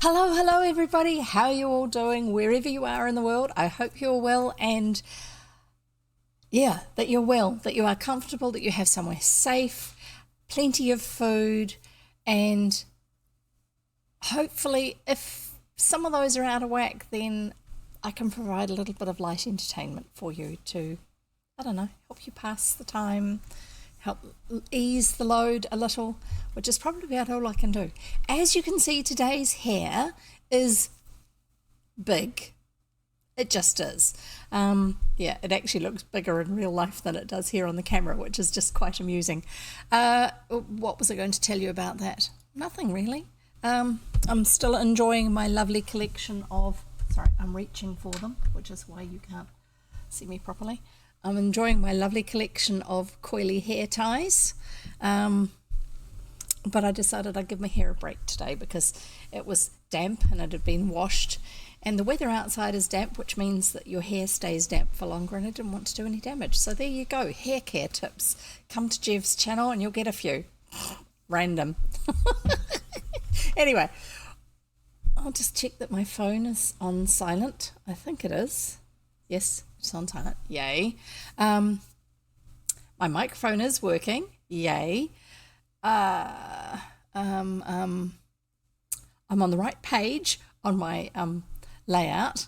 Hello, everybody. How are you all doing? Wherever you are in the world, I hope you're well and that you're well, that you are comfortable, that you have somewhere safe, plenty of food, and hopefully if some of those are out of whack, then I can provide a little bit of light entertainment for you to, I don't know, help you pass the time, help ease the load a little, which is probably about all I can do. As you can see, today's hair is big. It just is. It actually looks bigger in real life than it does here on the camera, which is just quite amusing. What was I going to tell you about that? Nothing really. I'm still enjoying my lovely collection of, sorry, I'm reaching for them, which is why you can't see me properly. I'm enjoying my lovely collection of coily hair ties, but I decided I'd give my hair a break today because it was damp and it had been washed, and the weather outside is damp, which means that your hair stays damp for longer, and I didn't want to do any damage. So there you go, hair care tips. Come to Jev's channel and you'll get a few. Random. Anyway, I'll just check that my phone is on silent. I think it is. Yes, it's on silent. Yay. My microphone is working. Yay. I'm on the right page on my layout.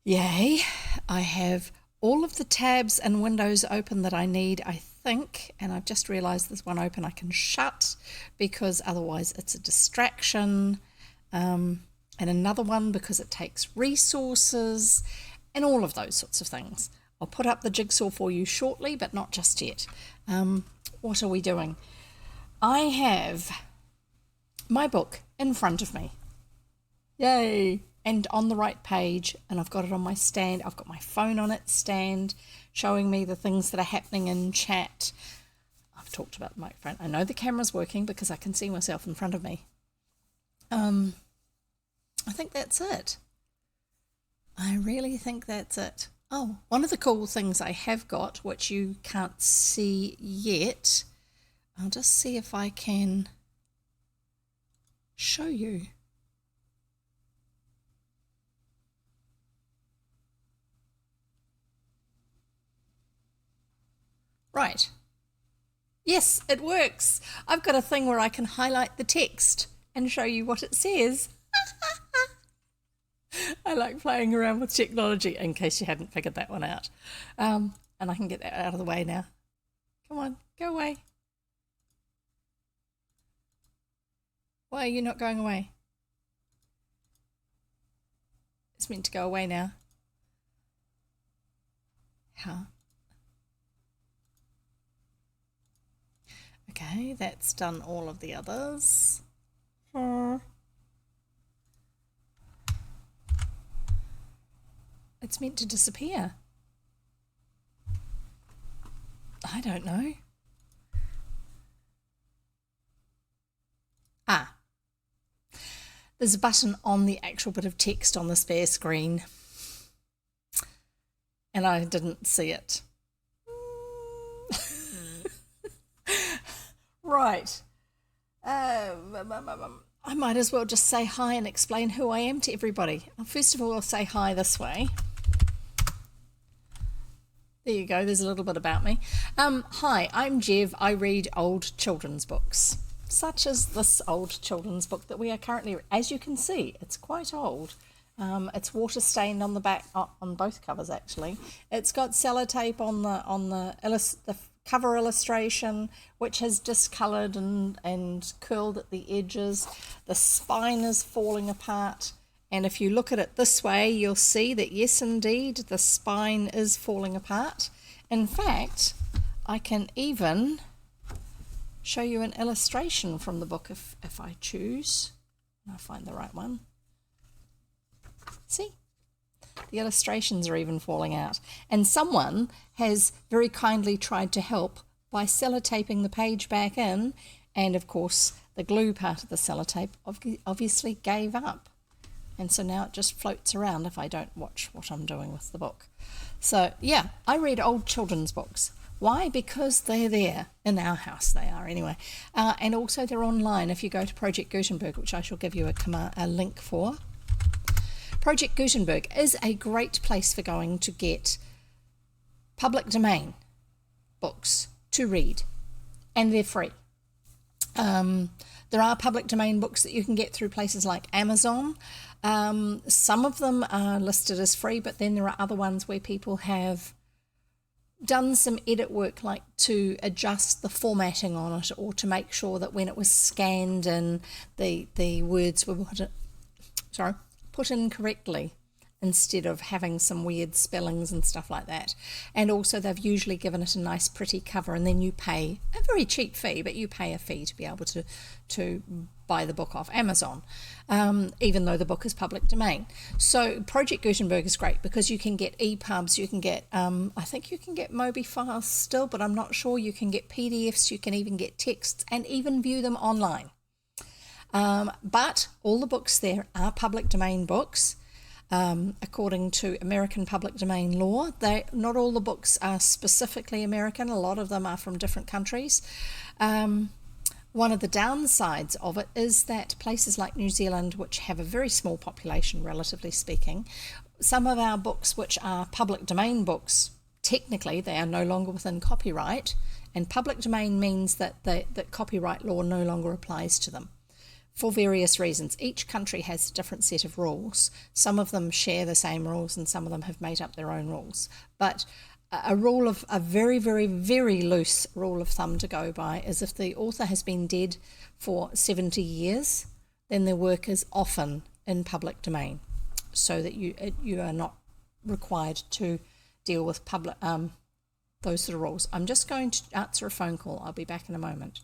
Yay. I have all of the tabs and windows open that I need, I think, and I've just realized there's one open I can shut because otherwise it's a distraction, and another one because it takes resources, and all of those sorts of things. I'll put up the jigsaw for you shortly, but not just yet. What are we doing? I have my book in front of me. Yay! And on the right page, and I've got it on my stand. I've got my phone on its stand, showing me the things that are happening in chat. I've talked about the microphone. I know the camera's working because I can see myself in front of me. I think that's it. I really think that's it. Oh, one of the cool things I have got, which you can't see yet, I'll just see if I can show you. Right. Yes, it works. I've got a thing where I can highlight the text and show you what it says. I like playing around with technology, in case you hadn't figured that one out. And I can get that out of the way now. Come on, go away. Why are you not going away? It's meant to go away now. How? Okay, that's done all of the others. It's meant to disappear. I don't know. There's a button on the actual bit of text on the spare screen, and I didn't see it. Right. I might as well just say hi and explain who I am to everybody. First of all, I'll say hi this way. There you go, there's a little bit about me. Hi, I'm Jev. I read old children's books, such as this old children's book that we are currently, as you can see, it's quite old. It's water stained on the back, on both covers actually. It's got sellotape on the cover illustration, which has discoloured and curled at the edges. The spine is falling apart. And if you look at it this way, you'll see that yes, indeed, the spine is falling apart. In fact, I can even show you an illustration from the book if I choose. I'll find the right one. See? The illustrations are even falling out. And someone has very kindly tried to help by sellotaping the page back in. And of course, the glue part of the sellotape obviously gave up. And so now it just floats around if I don't watch what I'm doing with the book. So yeah, I read old children's books. Why? Because they're there. In our house they are anyway. And also they're online if you go to Project Gutenberg, which I shall give you a link for. Project Gutenberg is a great place for going to get public domain books to read, and they're free. There are public domain books that you can get through places like Amazon. Some of them are listed as free, but then there are other ones where people have done some edit work, like to adjust the formatting on it, or to make sure that when it was scanned and the words were put in correctly, instead of having some weird spellings and stuff like that. And also they've usually given it a nice pretty cover, and then you pay a very cheap fee, but you pay a fee to be able to buy the book off Amazon, even though the book is public domain. So Project Gutenberg is great because you can get EPUBs, you can get, I think you can get Mobi files still, but I'm not sure. You can get PDFs, you can even get texts, and even view them online. But all the books there are public domain books. According to American public domain law, not all the books are specifically American. A lot of them are from different countries. One of the downsides of it is that places like New Zealand, which have a very small population, relatively speaking, some of our books which are public domain books, technically they are no longer within copyright, and public domain means that that copyright law no longer applies to them. For various reasons. Each country has a different set of rules. Some of them share the same rules and some of them have made up their own rules. But a very, very, very loose rule of thumb to go by is if the author has been dead for 70 years, then their work is often in public domain, so that you are not required to deal with public those sort of rules. I'm just going to answer a phone call. I'll be back in a moment.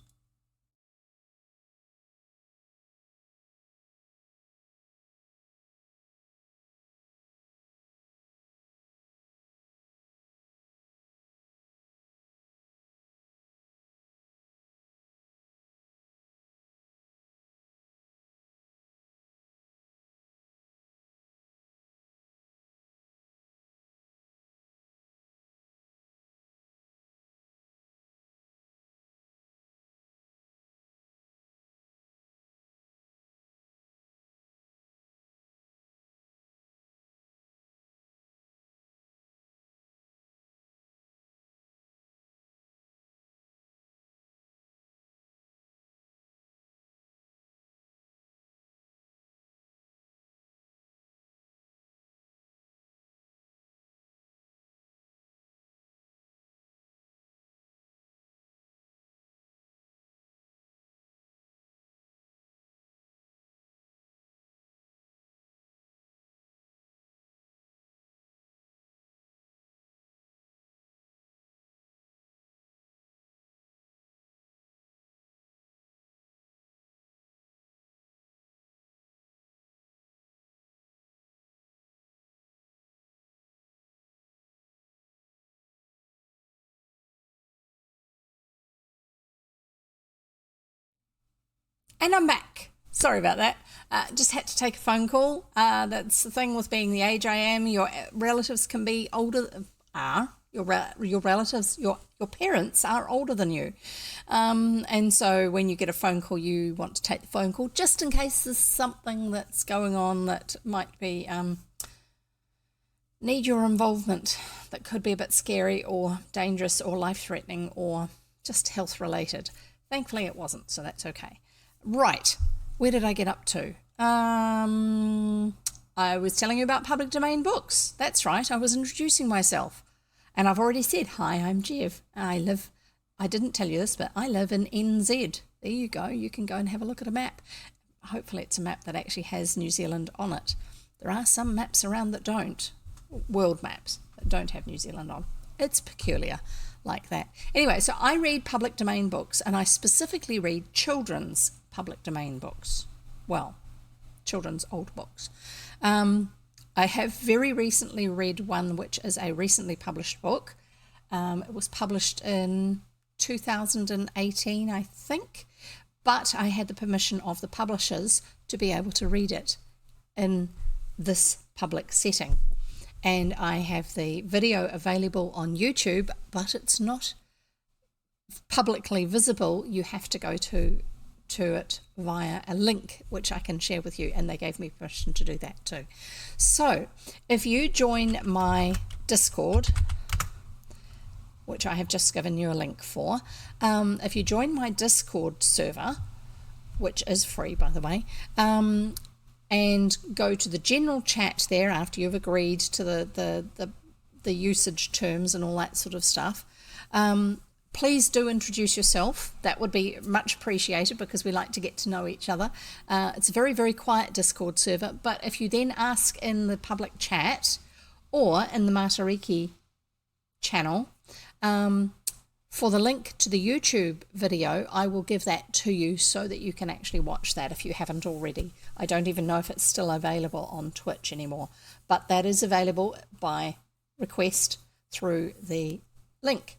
And I'm back. Sorry about that. Just had to take a phone call. That's the thing with being the age I am. Your relatives can be older. Your relatives, your parents are older than you. And so when you get a phone call, you want to take the phone call just in case there's something that's going on that might be need your involvement, that could be a bit scary or dangerous or life-threatening or just health-related. Thankfully it wasn't, so that's okay. Right, where did I get up to? I was telling you about public domain books. That's right, I was introducing myself. And I've already said, hi, I'm Jev. I didn't tell you this, but I live in NZ. There you go, you can go and have a look at a map. Hopefully it's a map that actually has New Zealand on it. There are some maps around that don't, world maps, that don't have New Zealand on. It's peculiar like that. Anyway, so I read public domain books, and I specifically read children's public domain books. Well, children's old books. I have very recently read one which is a recently published book. It was published in 2018, I think, but I had the permission of the publishers to be able to read it in this public setting. And I have the video available on YouTube, but it's not publicly visible, you have to go to it via a link which I can share with you, and they gave me permission to do that too. So if you join my Discord, which I have just given you a link for, if you join my Discord server, which is free by the way, and go to the general chat there after you've agreed to the usage terms and all that sort of stuff, please do introduce yourself. That would be much appreciated because we like to get to know each other. It's a very, very quiet Discord server, but if you then ask in the public chat or in the Matariki channel for the link to the YouTube video, I will give that to you so that you can actually watch that if you haven't already. I don't even know if it's still available on Twitch anymore, but that is available by request through the link.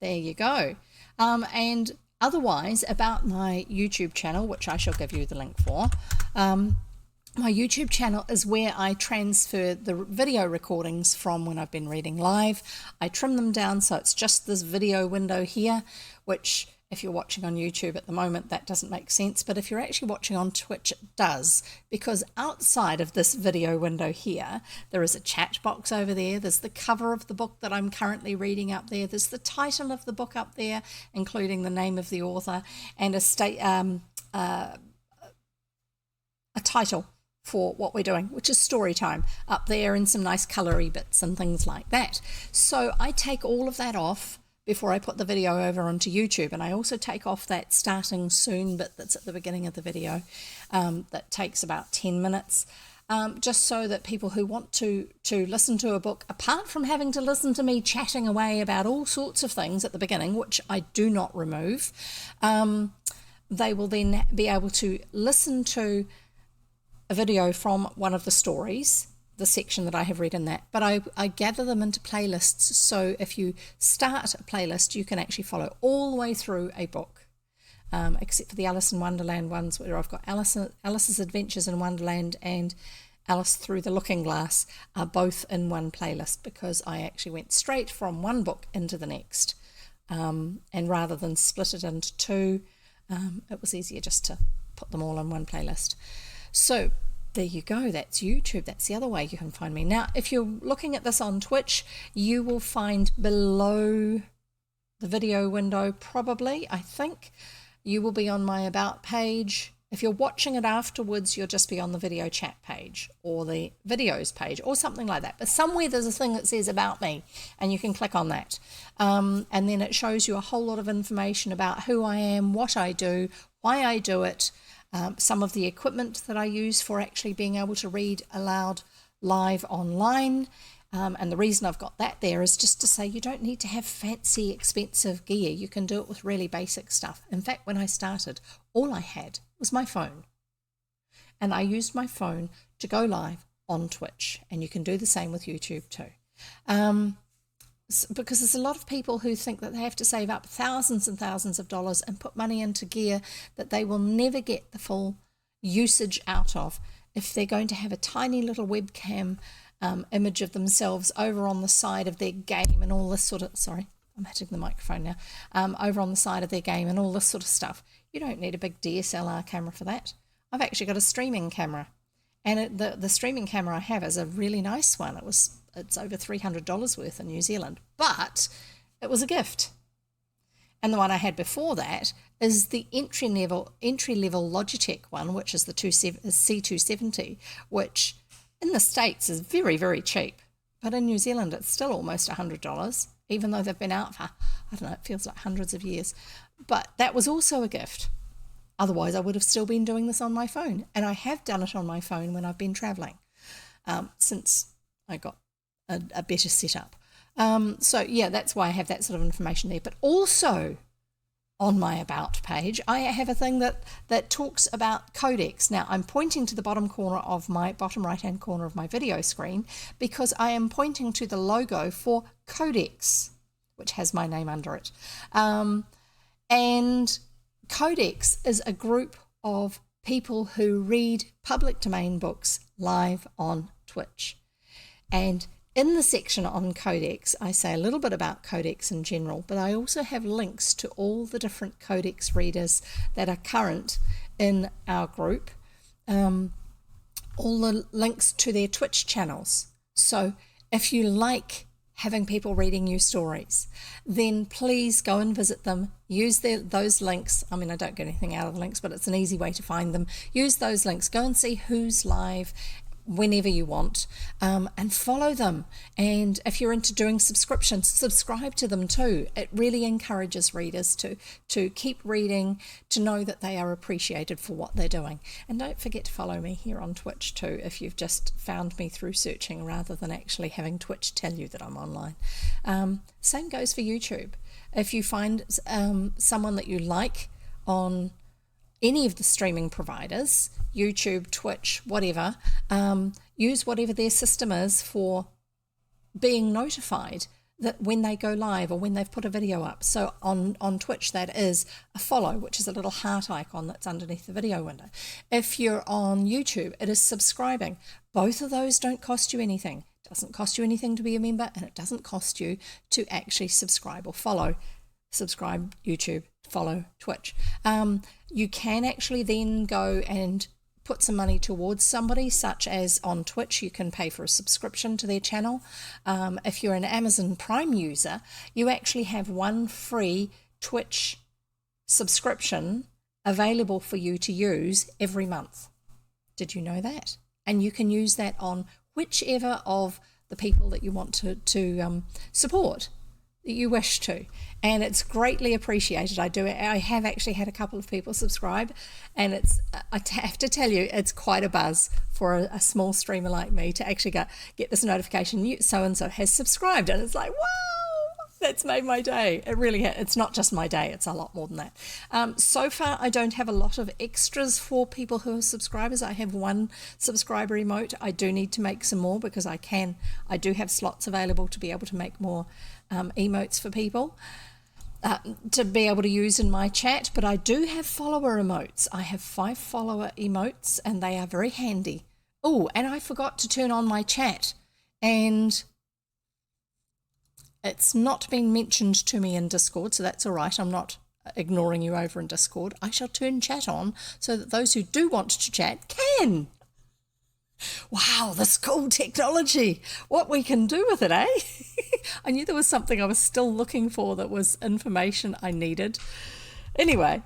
There you go. And otherwise, about my YouTube channel, which I shall give you the link for, my YouTube channel is where I transfer the video recordings from when I've been reading live. I trim them down so it's just this video window here, which if you're watching on YouTube at the moment, that doesn't make sense. But if you're actually watching on Twitch, it does, because outside of this video window here, there is a chat box over there. There's the cover of the book that I'm currently reading up there. There's the title of the book up there, including the name of the author, and a title for what we're doing, which is story time up there, and some nice colory bits and things like that. So I take all of that off before I put the video over onto YouTube, and I also take off that starting soon bit that's at the beginning of the video that takes about 10 minutes, just so that people who want to listen to a book, apart from having to listen to me chatting away about all sorts of things at the beginning, which I do not remove, they will then be able to listen to a video from one of the stories, the section that I have read in that, but I gather them into playlists, so if you start a playlist you can actually follow all the way through a book, except for the Alice in Wonderland ones, where I've got Alice's Adventures in Wonderland and Alice Through the Looking Glass are both in one playlist, because I actually went straight from one book into the next, and rather than split it into two, it was easier just to put them all in one playlist. So there you go, that's YouTube. That's the other way you can find me. Now, if you're looking at this on Twitch, you will find below the video window, probably, I think, you will be on my About page. If you're watching it afterwards, you'll just be on the video chat page or the videos page or something like that. But somewhere there's a thing that says About Me, and you can click on that. And then it shows you a whole lot of information about who I am, what I do, why I do it, some of the equipment that I use for actually being able to read aloud live online. And the reason I've got that there is just to say you don't need to have fancy, expensive gear. You can do it with really basic stuff. In fact, when I started, all I had was my phone. And I used my phone to go live on Twitch. And you can do the same with YouTube too. Because there's a lot of people who think that they have to save up thousands and thousands of dollars and put money into gear that they will never get the full usage out of if they're going to have a tiny little webcam image of themselves over on the side of their game and all this sort of, sorry, I'm hitting the microphone now, over on the side of their game and all this sort of stuff. You don't need a big DSLR camera for that. I've actually got a streaming camera, and the streaming camera I have is a really nice one. It's over $300 worth in New Zealand, but it was a gift. And the one I had before that is the entry level Logitech one, which is the C270, which in the States is very, very cheap. But in New Zealand, it's still almost $100, even though they've been out for, I don't know, it feels like hundreds of years. But that was also a gift. Otherwise, I would have still been doing this on my phone. And I have done it on my phone when I've been traveling, since I got a better setup. So yeah, that's why I have that sort of information there. But also on my About page, I have a thing that talks about codecs. Now I'm pointing to the bottom right hand corner of my video screen, because I am pointing to the logo for Codex, which has my name under it. And Codex is a group of people who read public domain books live on Twitch. And In the section on Codex, I say a little bit about Codex in general, but I also have links to all the different Codex readers that are current in our group, all the links to their Twitch channels. So if you like having people reading you stories, then please go and visit them. Use those links. I mean, I don't get anything out of the links, but it's an easy way to find them. Use those links. Go and see who's live whenever you want, and follow them. And if you're into doing subscriptions, subscribe to them too. It really encourages readers to keep reading, to know that they are appreciated for what they're doing. And don't forget to follow me here on Twitch too, if you've just found me through searching rather than actually having Twitch tell you that I'm online. Same goes for YouTube. If you find someone that you like on any of the streaming providers, YouTube, Twitch, whatever, use whatever their system is for being notified that when they go live or when they've put a video up. So on Twitch, that is a follow, which is a little heart icon that's underneath the video window. If you're on YouTube, it is subscribing. Both of those don't cost you anything. It doesn't cost you anything to be a member, and it doesn't cost you to actually subscribe or follow. Subscribe YouTube, follow Twitch. You can actually then go and put some money towards somebody, such as on Twitch, you can pay for a subscription to their channel. If you're an Amazon Prime user, you actually have one free Twitch subscription available for you to use every month. Did you know that? And you can use that on whichever of the people that you want to support, that you wish to, and it's greatly appreciated. I have actually had a couple of people subscribe, and I have to tell you, it's quite a buzz for a small streamer like me to actually get this notification, so and so has subscribed, and it's like, wow, that's made my day. It really has. It's not just my day, it's a lot more than that. So far I don't have a lot of extras for people who are subscribers. I have one subscriber emote. I do need to make some more, because I do have slots available to be able to make more emotes for people to be able to use in my chat. But I do have follower emotes. I have 5 follower emotes, and they are very handy. Oh, and I forgot to turn on my chat, and it's not been mentioned to me in Discord, so that's all right. I'm not ignoring you over in Discord. I shall turn chat on so that those who do want to chat can. Wow, this cool technology. What we can do with it, eh? I knew there was something I was still looking for that was information I needed. Anyway.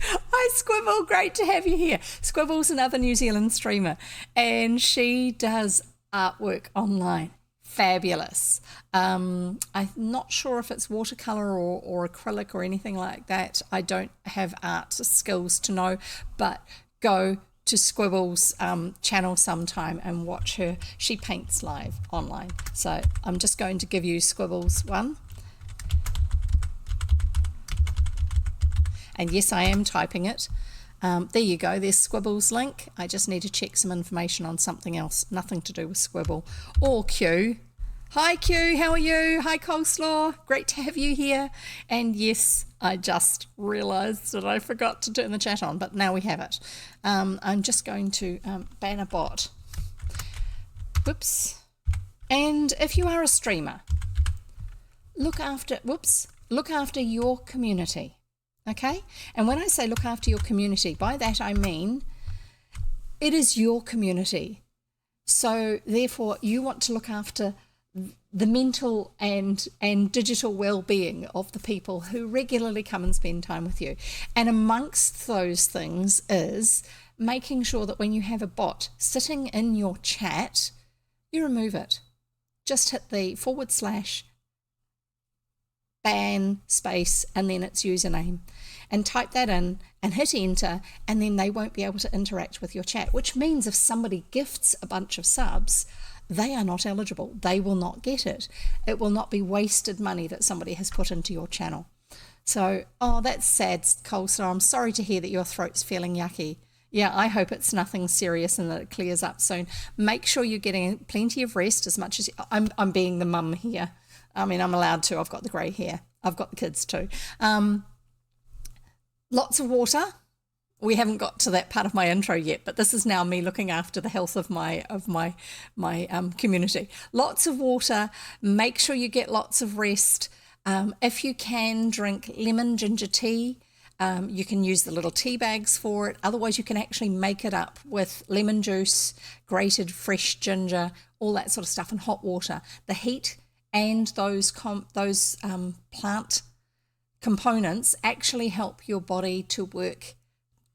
Hi, Squibble. Great to have you here. Squibble's another New Zealand streamer, and she does artwork online. Fabulous. I'm not sure if it's watercolor or acrylic or anything like that. I don't have art skills to know, but go to Squibble's channel sometime and watch her. She paints live online. So I'm just going to give you Squibble's one. And yes, I am typing it. There you go. There's Squibble's link. I just need to check some information on something else. Nothing to do with Squibble or Q. Hi Q, how are you? Hi Coleslaw, great to have you here. And yes, I just realised that I forgot to turn the chat on, but now we have it. I'm just going to ban a bot. Whoops. And if you are a streamer, look after your community, okay? And when I say look after your community, by that I mean it is your community. So therefore you want to look after the mental and digital well-being of the people who regularly come and spend time with you. And amongst those things is making sure that when you have a bot sitting in your chat, you remove it. Just hit the / ban space and then its username, and type that in and hit enter, and then they won't be able to interact with your chat, which means if somebody gifts a bunch of subs, they are not eligible. They will not get it. It will not be wasted money that somebody has put into your channel. So, oh, that's sad, Coleslaw. I'm sorry to hear that your throat's feeling yucky. Yeah, I hope it's nothing serious and that it clears up soon. Make sure you're getting plenty of rest as much as I'm being the mum here. I mean, I'm allowed to. I've got the grey hair. I've got the kids too. Lots of water. we haven't got to that part of my intro yet, but this is now me looking after the health of my community. Lots of water. Make sure you get lots of rest. If you can, drink lemon ginger tea. You can use the little tea bags for it. Otherwise, you can actually make it up with lemon juice, grated fresh ginger, all that sort of stuff, and hot water. The heat and those plant components actually help your body to work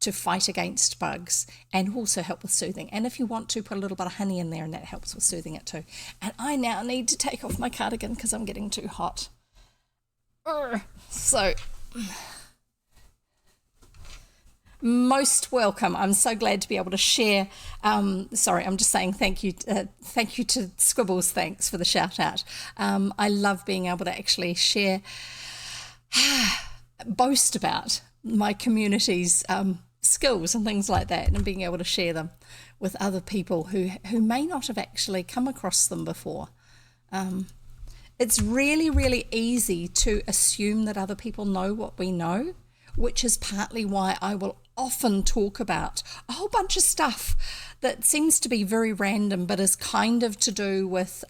to fight against bugs and also help with soothing. And if you want to, put a little bit of honey in there, and that helps with soothing it too. And I now need to take off my cardigan because I'm getting too hot. So, most welcome. I'm so glad to be able to share. Sorry, I'm just saying thank you to Squibbles. Thanks for the shout out. I love being able to actually share, boast about my community's skills and things like that, and being able to share them with other people who may not have actually come across them before. It's really, really easy to assume that other people know what we know, which is partly why I will often talk about a whole bunch of stuff that seems to be very random, but is kind of to do with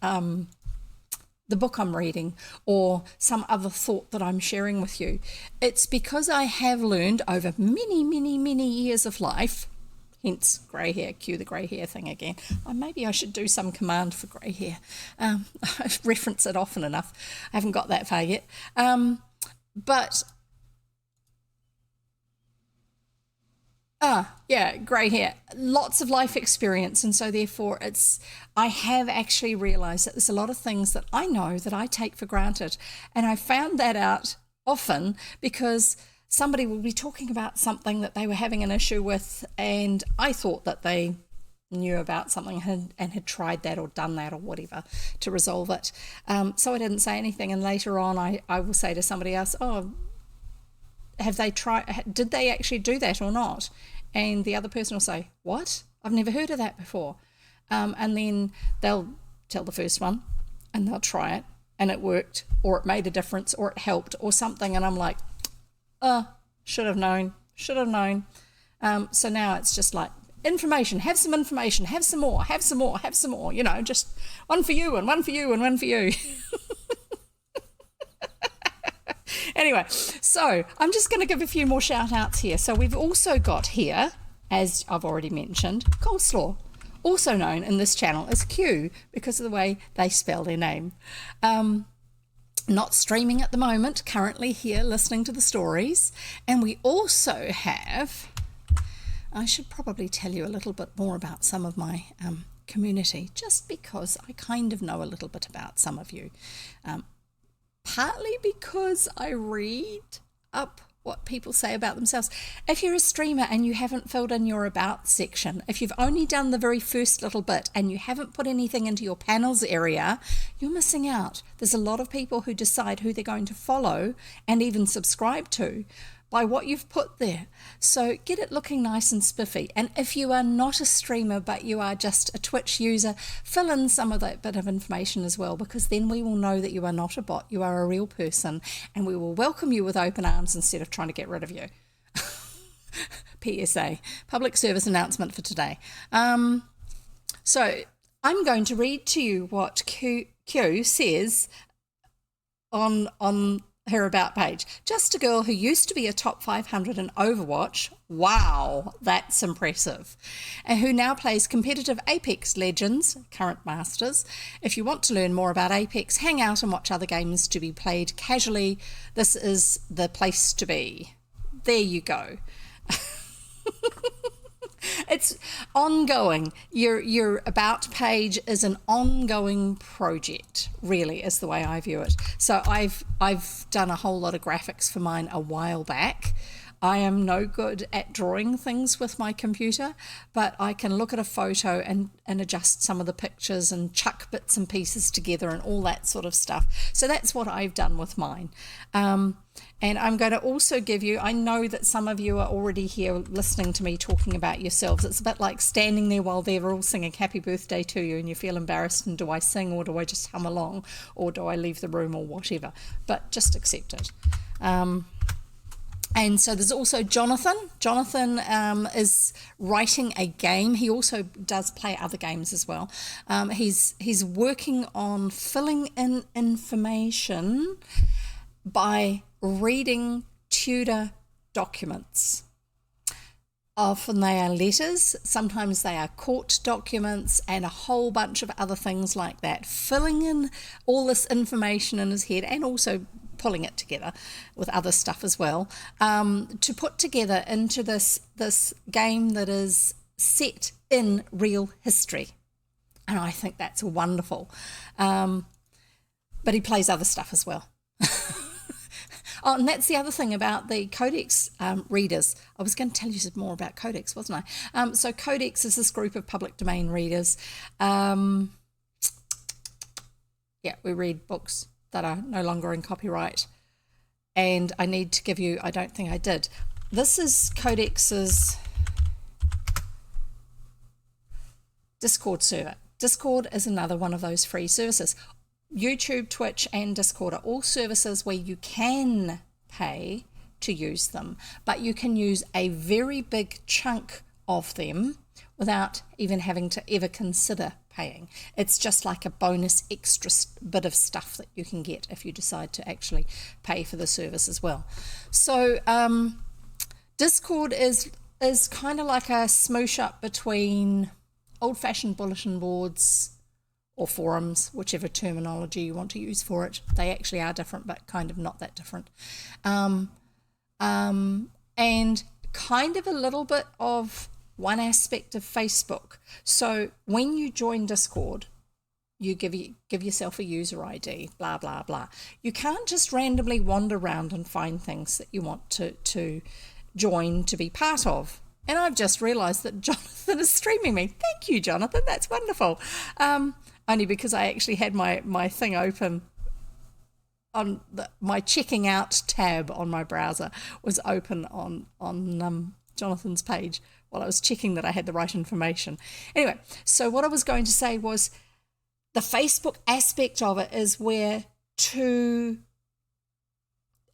the book I'm reading or some other thought that I'm sharing with you. It's because I have learned over many, many, many years of life, hence grey hair, cue the grey hair thing again. Maybe I should do some command for grey hair. I reference it often enough. I haven't got that far yet. Grey hair, lots of life experience, and so therefore I have actually realised that there's a lot of things that I know that I take for granted, and I found that out often because somebody will be talking about something that they were having an issue with, and I thought that they knew about something and had tried that or done that or whatever to resolve it. So I didn't say anything, and later on I will say to somebody else, oh, did they actually do that or not? And the other person will say, what? I've never heard of that before. And then they'll tell the first one and they'll try it and it worked, or it made a difference, or it helped or something. And I'm like, should have known. So now it's just like information, have some more, just one for you and one for you and one for you. Anyway, so I'm just going to give a few more shout outs here. So we've also got here, as I've already mentioned, coleslaw, also known in this channel as Q because of the way they spell their name. Not streaming at the moment, currently here listening to the stories. And we also have, I should probably tell you a little bit more about some of my community, just because I kind of know a little bit about some of you. Partly because I read up what people say about themselves. If you're a streamer and you haven't filled in your about section, if you've only done the very first little bit and you haven't put anything into your panels area, you're missing out. There's a lot of people who decide who they're going to follow and even subscribe to by what you've put there. So get it looking nice and spiffy. And if you are not a streamer but you are just a Twitch user, fill in some of that bit of information as well, because then we will know that you are not a bot, you are a real person, and we will welcome you with open arms instead of trying to get rid of you. PSA, public service announcement for today. So I'm going to read to you what Q says on her about page. Just a girl who used to be a top 500 in Overwatch. Wow, that's impressive. And who now plays competitive Apex Legends, current masters. If you want to learn more about Apex, hang out and watch other games to be played casually. This is the place to be. There you go. It's ongoing. Your about page is an ongoing project, really, is the way I view it. So I've done a whole lot of graphics for mine a while back. I am no good at drawing things with my computer, but I can look at a photo and adjust some of the pictures and chuck bits and pieces together and all that sort of stuff. So that's what I've done with mine. And I'm going to also give you, I know that some of you are already here listening to me talking about yourselves. It's a bit like standing there while they're all singing happy birthday to you and you feel embarrassed, and do I sing or do I just hum along or do I leave the room or whatever? But just accept it. And so there's also Jonathan. Jonathan is writing a game. He also does play other games as well. He's working on filling in information by reading Tudor documents. Often they are letters, sometimes they are court documents, and a whole bunch of other things like that, filling in all this information in his head and also pulling it together with other stuff as well, to put together into this game that is set in real history. And I think that's wonderful. But he plays other stuff as well. Oh, and that's the other thing about the Codex readers. I was going to tell you some more about Codex, wasn't I? So Codex is this group of public domain readers. We read books that are no longer in copyright. And I need to give you, I don't think I did. This is Codex's Discord server. Discord is another one of those free services. YouTube, Twitch, and Discord are all services where you can pay to use them, but you can use a very big chunk of them without even having to ever consider paying. It's just like a bonus extra bit of stuff that you can get if you decide to actually pay for the service as well. So Discord is kind of like a smoosh up between old-fashioned bulletin boards or forums, whichever terminology you want to use for it. They actually are different, but kind of not that different. And kind of a little bit of one aspect of Facebook. So when you join Discord, you give yourself a user ID, blah, blah, blah. You can't just randomly wander around and find things that you want to join to be part of. And I've just realised that Jonathan is streaming me. Thank you, Jonathan. That's wonderful. Only because I actually had my thing open on my checking out tab on my browser was open on Jonathan's page while I was checking that I had the right information. Anyway, so what I was going to say was the Facebook aspect of it is where to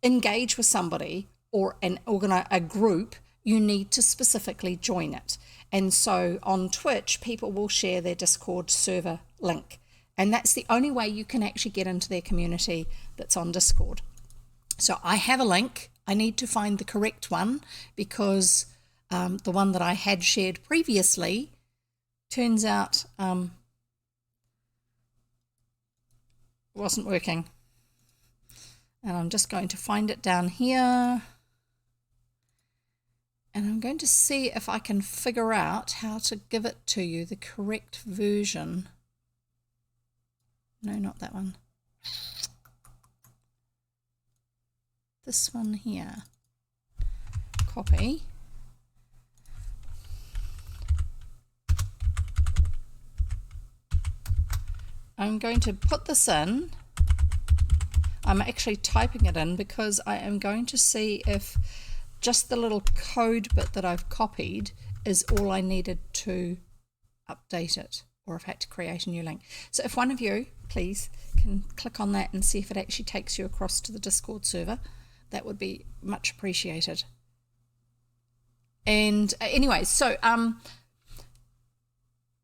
engage with somebody or organize a group, you need to specifically join it. And so on Twitch, people will share their Discord server link. And that's the only way you can actually get into their community that's on Discord. So I have a link. I need to find the correct one because the one that I had shared previously turns out wasn't working. And I'm just going to find it down here. And I'm going to see if I can figure out how to give it to you, the correct version. No, not that one. This one here. Copy. I'm going to put this in. I'm actually typing it in because I am going to see if just the little code bit that I've copied is all I needed to update it, or if I had to create a new link. So if one of you, please, can click on that and see if it actually takes you across to the Discord server, that would be much appreciated. And anyway, so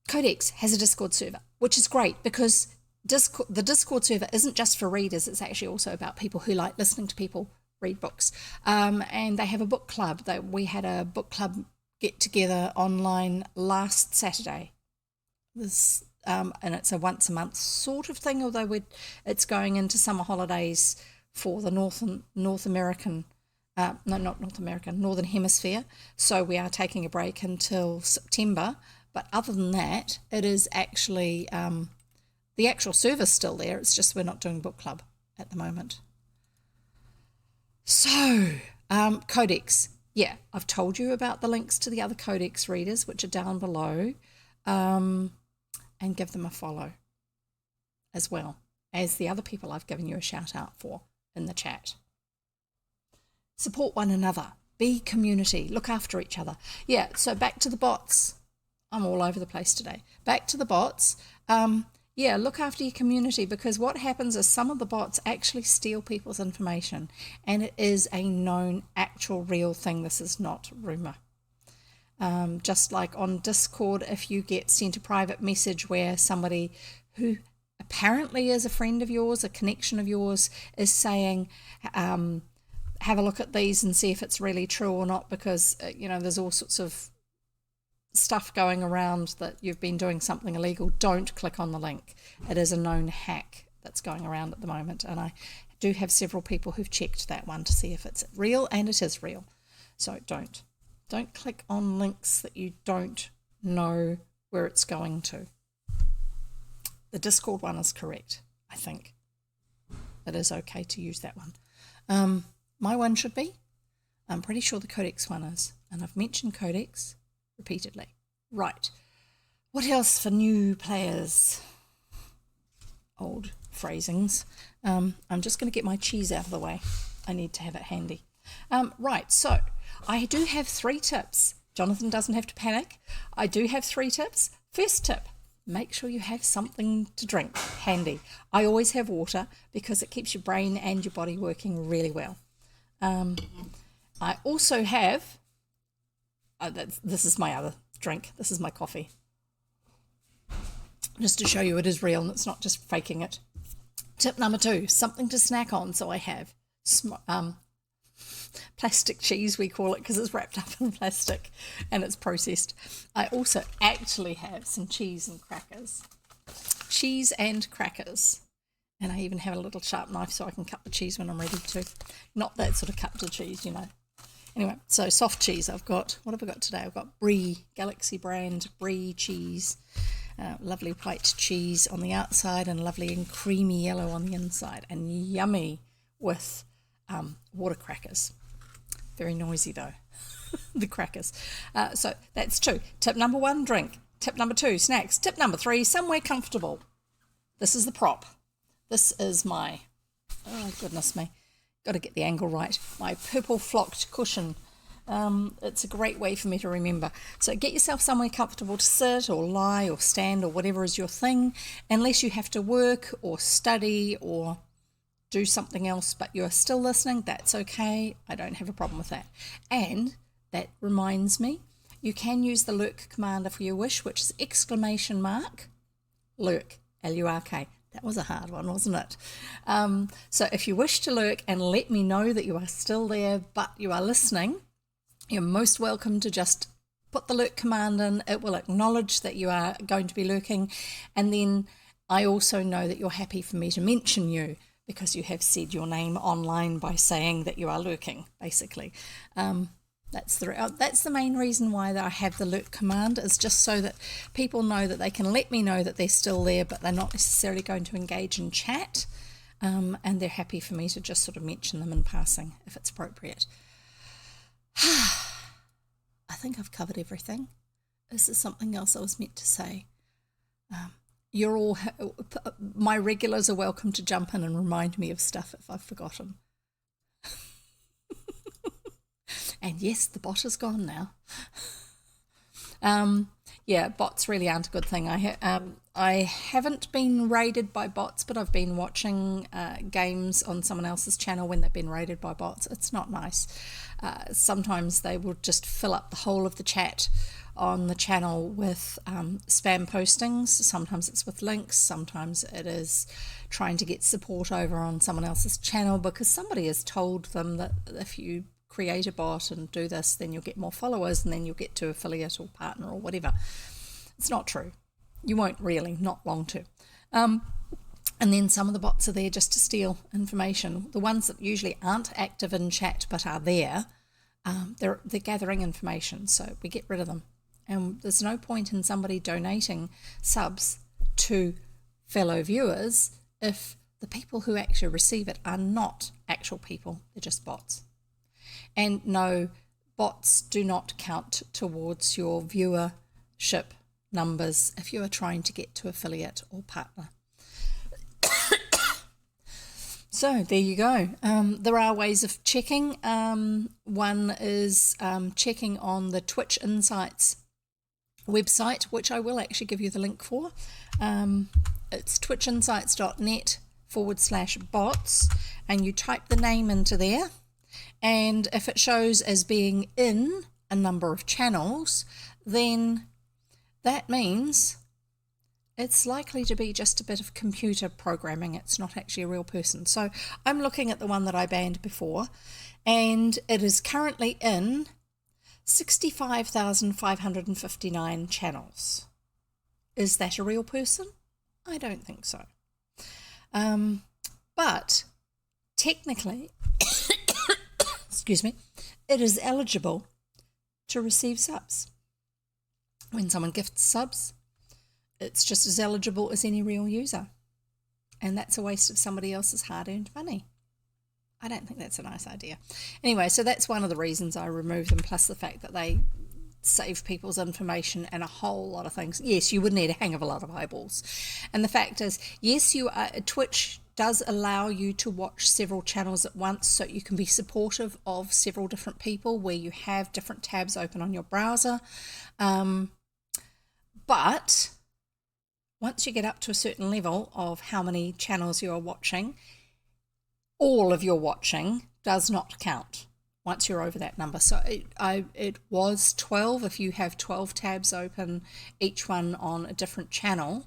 Codex has a Discord server, which is great because the Discord server isn't just for readers, it's actually also about people who like listening to people read books. And they have a book club. We had a book club get together online last Saturday. And it's a once a month sort of thing, although it's going into summer holidays for the Northern Hemisphere. So we are taking a break until September. But other than that, it is actually the actual server's still there. It's just we're not doing book club at the moment. So, Codex. Yeah, I've told you about the links to the other Codex readers, which are down below, and give them a follow as well as the other people I've given you a shout out for in the chat. Support one another. Be community. Look after each other. Yeah, so back to the bots. I'm all over the place today. Back to the bots. yeah, look after your community, because what happens is some of the bots actually steal people's information, and it is a known, actual, real thing. This is not rumour. Just like on Discord, if you get sent a private message where somebody who apparently is a friend of yours, a connection of yours, is saying, have a look at these and see if it's really true or not, because, there's all sorts of stuff going around that you've been doing something illegal, don't click on the link. It is a known hack that's going around at the moment, and I do have several people who've checked that one to see if it's real, and it is real. So don't click on links that you don't know where it's going to. The Discord one is correct, I think. It is okay to use that one. My one should be. I'm pretty sure the Codex one is, and I've mentioned Codex repeatedly. Right. What else for new players? Old phrasings. I'm just going to get my cheese out of the way. I need to have it handy. Right, so I do have 3 tips. Jonathan doesn't have to panic. I do have 3 tips. First tip, make sure you have something to drink handy. I always have water because it keeps your brain and your body working really well. I also have, this is my other drink. This is my coffee. Just to show you it is real and it's not just faking it. Tip number 2, something to snack on. So I have plastic cheese, we call it, because it's wrapped up in plastic and it's processed. I also actually have some cheese and crackers. Cheese and crackers. And I even have a little sharp knife so I can cut the cheese when I'm ready to. Not that sort of cut to cheese, Anyway, so soft cheese I've got. What have I got today? I've got Brie, Galaxy brand Brie cheese. Lovely white cheese on the outside and lovely and creamy yellow on the inside. And yummy with water crackers. Very noisy though, the crackers. So that's 2. Tip number 1, drink. Tip number 2, snacks. Tip number 3, somewhere comfortable. This is the prop. This is my, oh goodness me, got to get the angle right, my purple flocked cushion. It's a great way for me to remember. So get yourself somewhere comfortable to sit or lie or stand or whatever is your thing, unless you have to work or study or do something else, but you're still listening, that's okay. I don't have a problem with that. And that reminds me, you can use the lurk command if you wish, which is ! lurk, L-U-R-K. That was a hard one, wasn't it? So if you wish to lurk and let me know that you are still there, but you are listening, you're most welcome to just put the lurk command in. It will acknowledge that you are going to be lurking. And then I also know that you're happy for me to mention you, because you have said your name online by saying that you are lurking, basically. That's the main reason why that I have the lurk command, is just so that people know that they can let me know that they're still there, but they're not necessarily going to engage in chat, and they're happy for me to just sort of mention them in passing if it's appropriate. I think I've covered everything. Is there something else I was meant to say? You're all, my regulars are welcome to jump in and remind me of stuff if I've forgotten. And yes, the bot is gone now. Yeah, bots really aren't a good thing. I haven't been raided by bots, but I've been watching games on someone else's channel when they've been raided by bots. It's not nice. Sometimes they will just fill up the whole of the chat on the channel with spam postings. Sometimes it's with links. Sometimes it is trying to get support over on someone else's channel because somebody has told them that if you create a bot and do this, then you'll get more followers and then you'll get to affiliate or partner or whatever. It's not true. You won't really, not long to. And then some of the bots are there just to steal information. The ones that usually aren't active in chat but are there, they're gathering information, so we get rid of them. And there's no point in somebody donating subs to fellow viewers if the people who actually receive it are not actual people, they're just bots. And no, bots do not count towards your viewership numbers if you are trying to get to affiliate or partner. So there you go. There are ways of checking. One is checking on the Twitch Insights website, which I will actually give you the link for. it's twitchinsights.net/bots, and you type the name into there, and if it shows as being in a number of channels, then that means it's likely to be just a bit of computer programming. It's not actually a real person. So I'm looking at the one that I banned before, and it is currently in 65,559 channels. Is that a real person? I don't think so. But technically, excuse me, it is eligible to receive subs. When someone gifts subs, it's just as eligible as any real user. And that's a waste of somebody else's hard-earned money. I don't think that's a nice idea. Anyway, so that's one of the reasons I removed them, plus the fact that they save people's information and a whole lot of things. Yes, you would need a hang of a lot of eyeballs. And the fact is, yes, Twitch does allow you to watch several channels at once, so you can be supportive of several different people where you have different tabs open on your browser. But once you get up to a certain level of how many channels you are watching, all of your watching does not count once you're over that number. So it was 12. If you have 12 tabs open, each one on a different channel,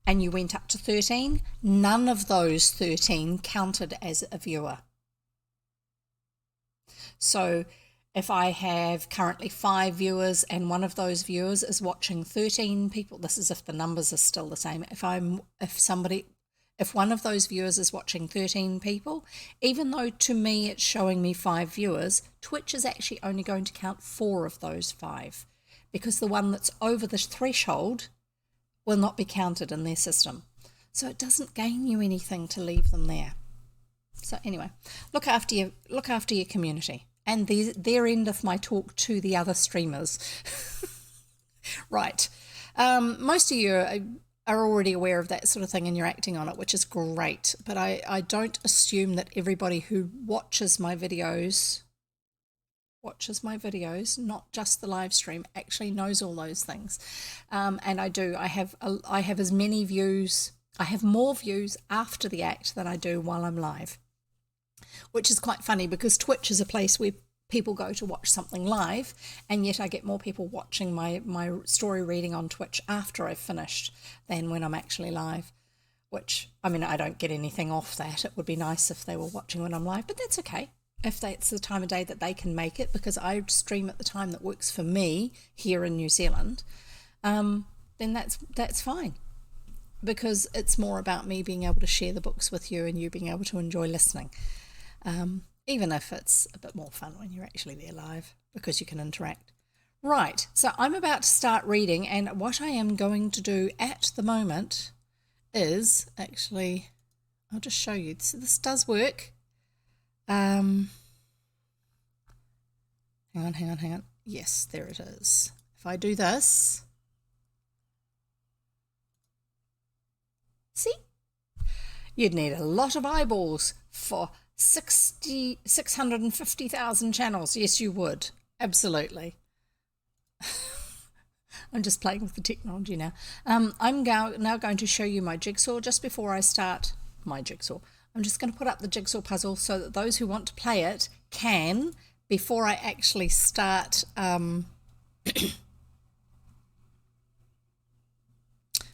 and you went up to 13, none of those 13 counted as a viewer. So if I have currently 5 viewers and one of those viewers is watching 13 people, this is if the numbers are still the same. If one of those viewers is watching 13 people, even though to me it's showing me 5 viewers, Twitch is actually only going to count 4 of those 5, because the one that's over the threshold will not be counted in their system. So it doesn't gain you anything to leave them there. So anyway, look after your community. And there endeth my talk to the other streamers. Right. Most of you are already aware of that sort of thing and you're acting on it, which is great. But I don't assume that everybody who watches my videos, not just the live stream, actually knows all those things. And I do. I have as many views. I have more views after the act than I do while I'm live, which is quite funny because Twitch is a place where people go to watch something live, and yet I get more people watching my story reading on Twitch after I've finished than when I'm actually live, which, I mean, I don't get anything off that. It would be nice if they were watching when I'm live, but that's okay. If that's the time of day that they can make it, because I stream at the time that works for me here in New Zealand, then that's fine, because it's more about me being able to share the books with you and you being able to enjoy listening. Even if it's a bit more fun when you're actually there live, because you can interact. Right, so I'm about to start reading, and what I am going to do at the moment is, actually, I'll just show you. So this does work. Hang on. Yes, there it is. If I do this, see? You'd need a lot of eyeballs for 650,000 channels. Yes, you would. Absolutely. I'm just playing with the technology now. I'm now going to show you my jigsaw. Just before I start my jigsaw, I'm just going to put up the jigsaw puzzle so that those who want to play it can, before I actually start.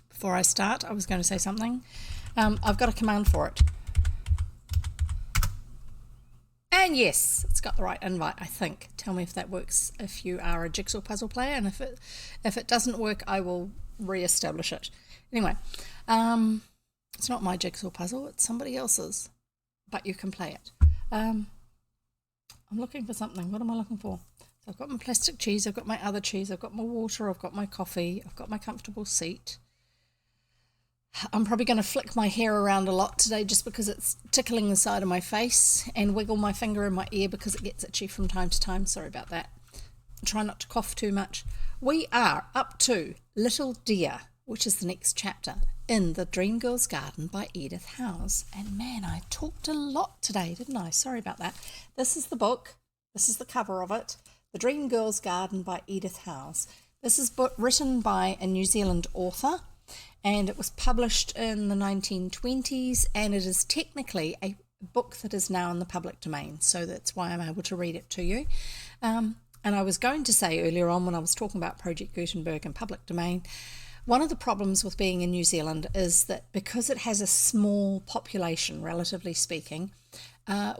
Before I start, I was going to say something. I've got a command for it. And yes, it's got the right invite, I think. Tell me if that works if you are a jigsaw puzzle player, and if it doesn't work, I will re-establish it. Anyway, it's not my jigsaw puzzle, it's somebody else's, but you can play it. I'm looking for something. What am I looking for? So I've got my plastic cheese, I've got my other cheese, I've got my water, I've got my coffee, I've got my comfortable seat. I'm probably going to flick my hair around a lot today just because it's tickling the side of my face, and wiggle my finger in my ear because it gets itchy from time to time. Sorry about that. Try not to cough too much. We are up to Little Deer, which is the next chapter in The Dream Girl's Garden by Edith Howes. And man, I talked a lot today, didn't I? Sorry about that. This is the book. This is the cover of it. The Dream Girl's Garden by Edith Howes. This is written by a New Zealand author. and it was published in the 1920s, and it is technically a book that is now in the public domain, so that's why I'm able to read it to you. And I was going to say earlier on, when I was talking about Project Gutenberg and public domain, one of the problems with being in New Zealand is that because it has a small population, relatively speaking,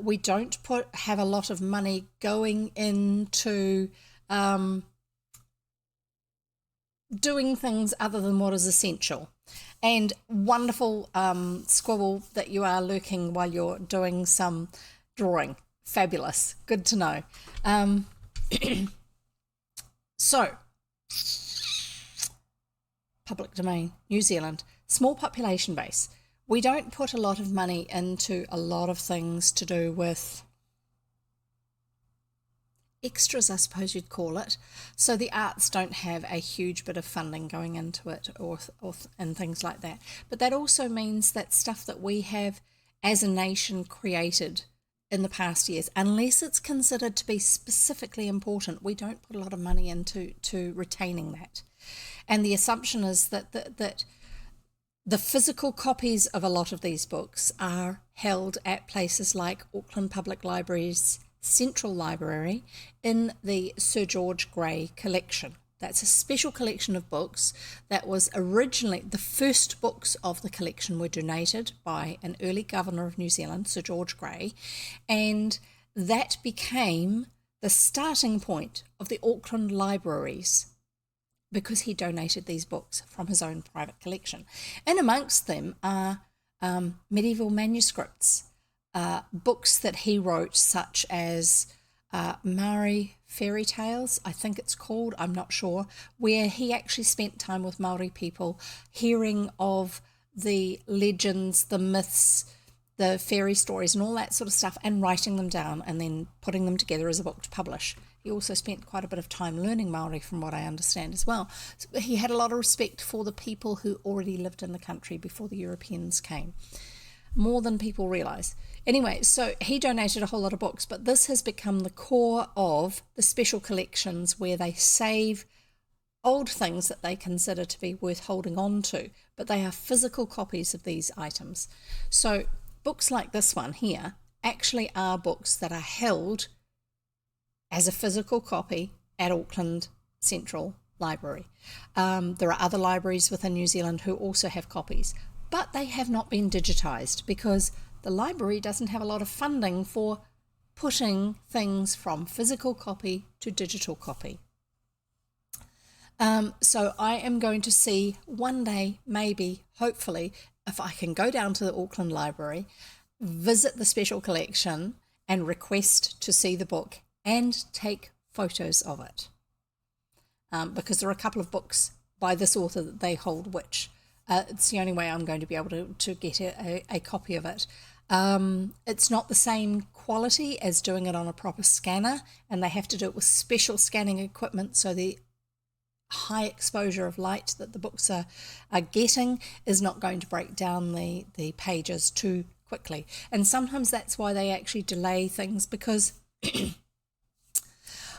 we don't have a lot of money going into doing things other than what is essential. And wonderful squabble that you are lurking while you're doing some drawing. Fabulous. Good to know. So, public domain, New Zealand, small population base. We don't put a lot of money into a lot of things to do with extras, I suppose you'd call it. So the arts don't have a huge bit of funding going into it and things like that. But that also means that stuff that we have as a nation created in the past years, unless it's considered to be specifically important, we don't put a lot of money into retaining that. And the assumption is that the physical copies of a lot of these books are held at places like Auckland Public Library's Central Library in the Sir George Grey collection. That's a special collection of books that was originally, the first books of the collection were donated by an early governor of New Zealand, Sir George Grey, and that became the starting point of the Auckland libraries because he donated these books from his own private collection. And amongst them are medieval manuscripts, books that he wrote, such as Maori Fairy Tales, I think it's called, I'm not sure, where he actually spent time with Maori people, hearing of the legends, the myths, the fairy stories and all that sort of stuff, and writing them down and then putting them together as a book to publish. He also spent quite a bit of time learning Maori, from what I understand as well. So he had a lot of respect for the people who already lived in the country before the Europeans came, more than people realise. Anyway, so he donated a whole lot of books, but this has become the core of the special collections where they save old things that they consider to be worth holding on to, but they are physical copies of these items. So books like this one here actually are books that are held as a physical copy at Auckland Central Library. There are other libraries within New Zealand who also have copies, but they have not been digitised because the library doesn't have a lot of funding for putting things from physical copy to digital copy. So I am going to see one day, maybe, hopefully, if I can go down to the Auckland Library, visit the special collection and request to see the book and take photos of it. Because there are a couple of books by this author that they hold, which it's the only way I'm going to be able to get a copy of it. It's not the same quality as doing it on a proper scanner, and they have to do it with special scanning equipment, so the high exposure of light that the books are getting is not going to break down the pages too quickly. And sometimes that's why they actually delay things, because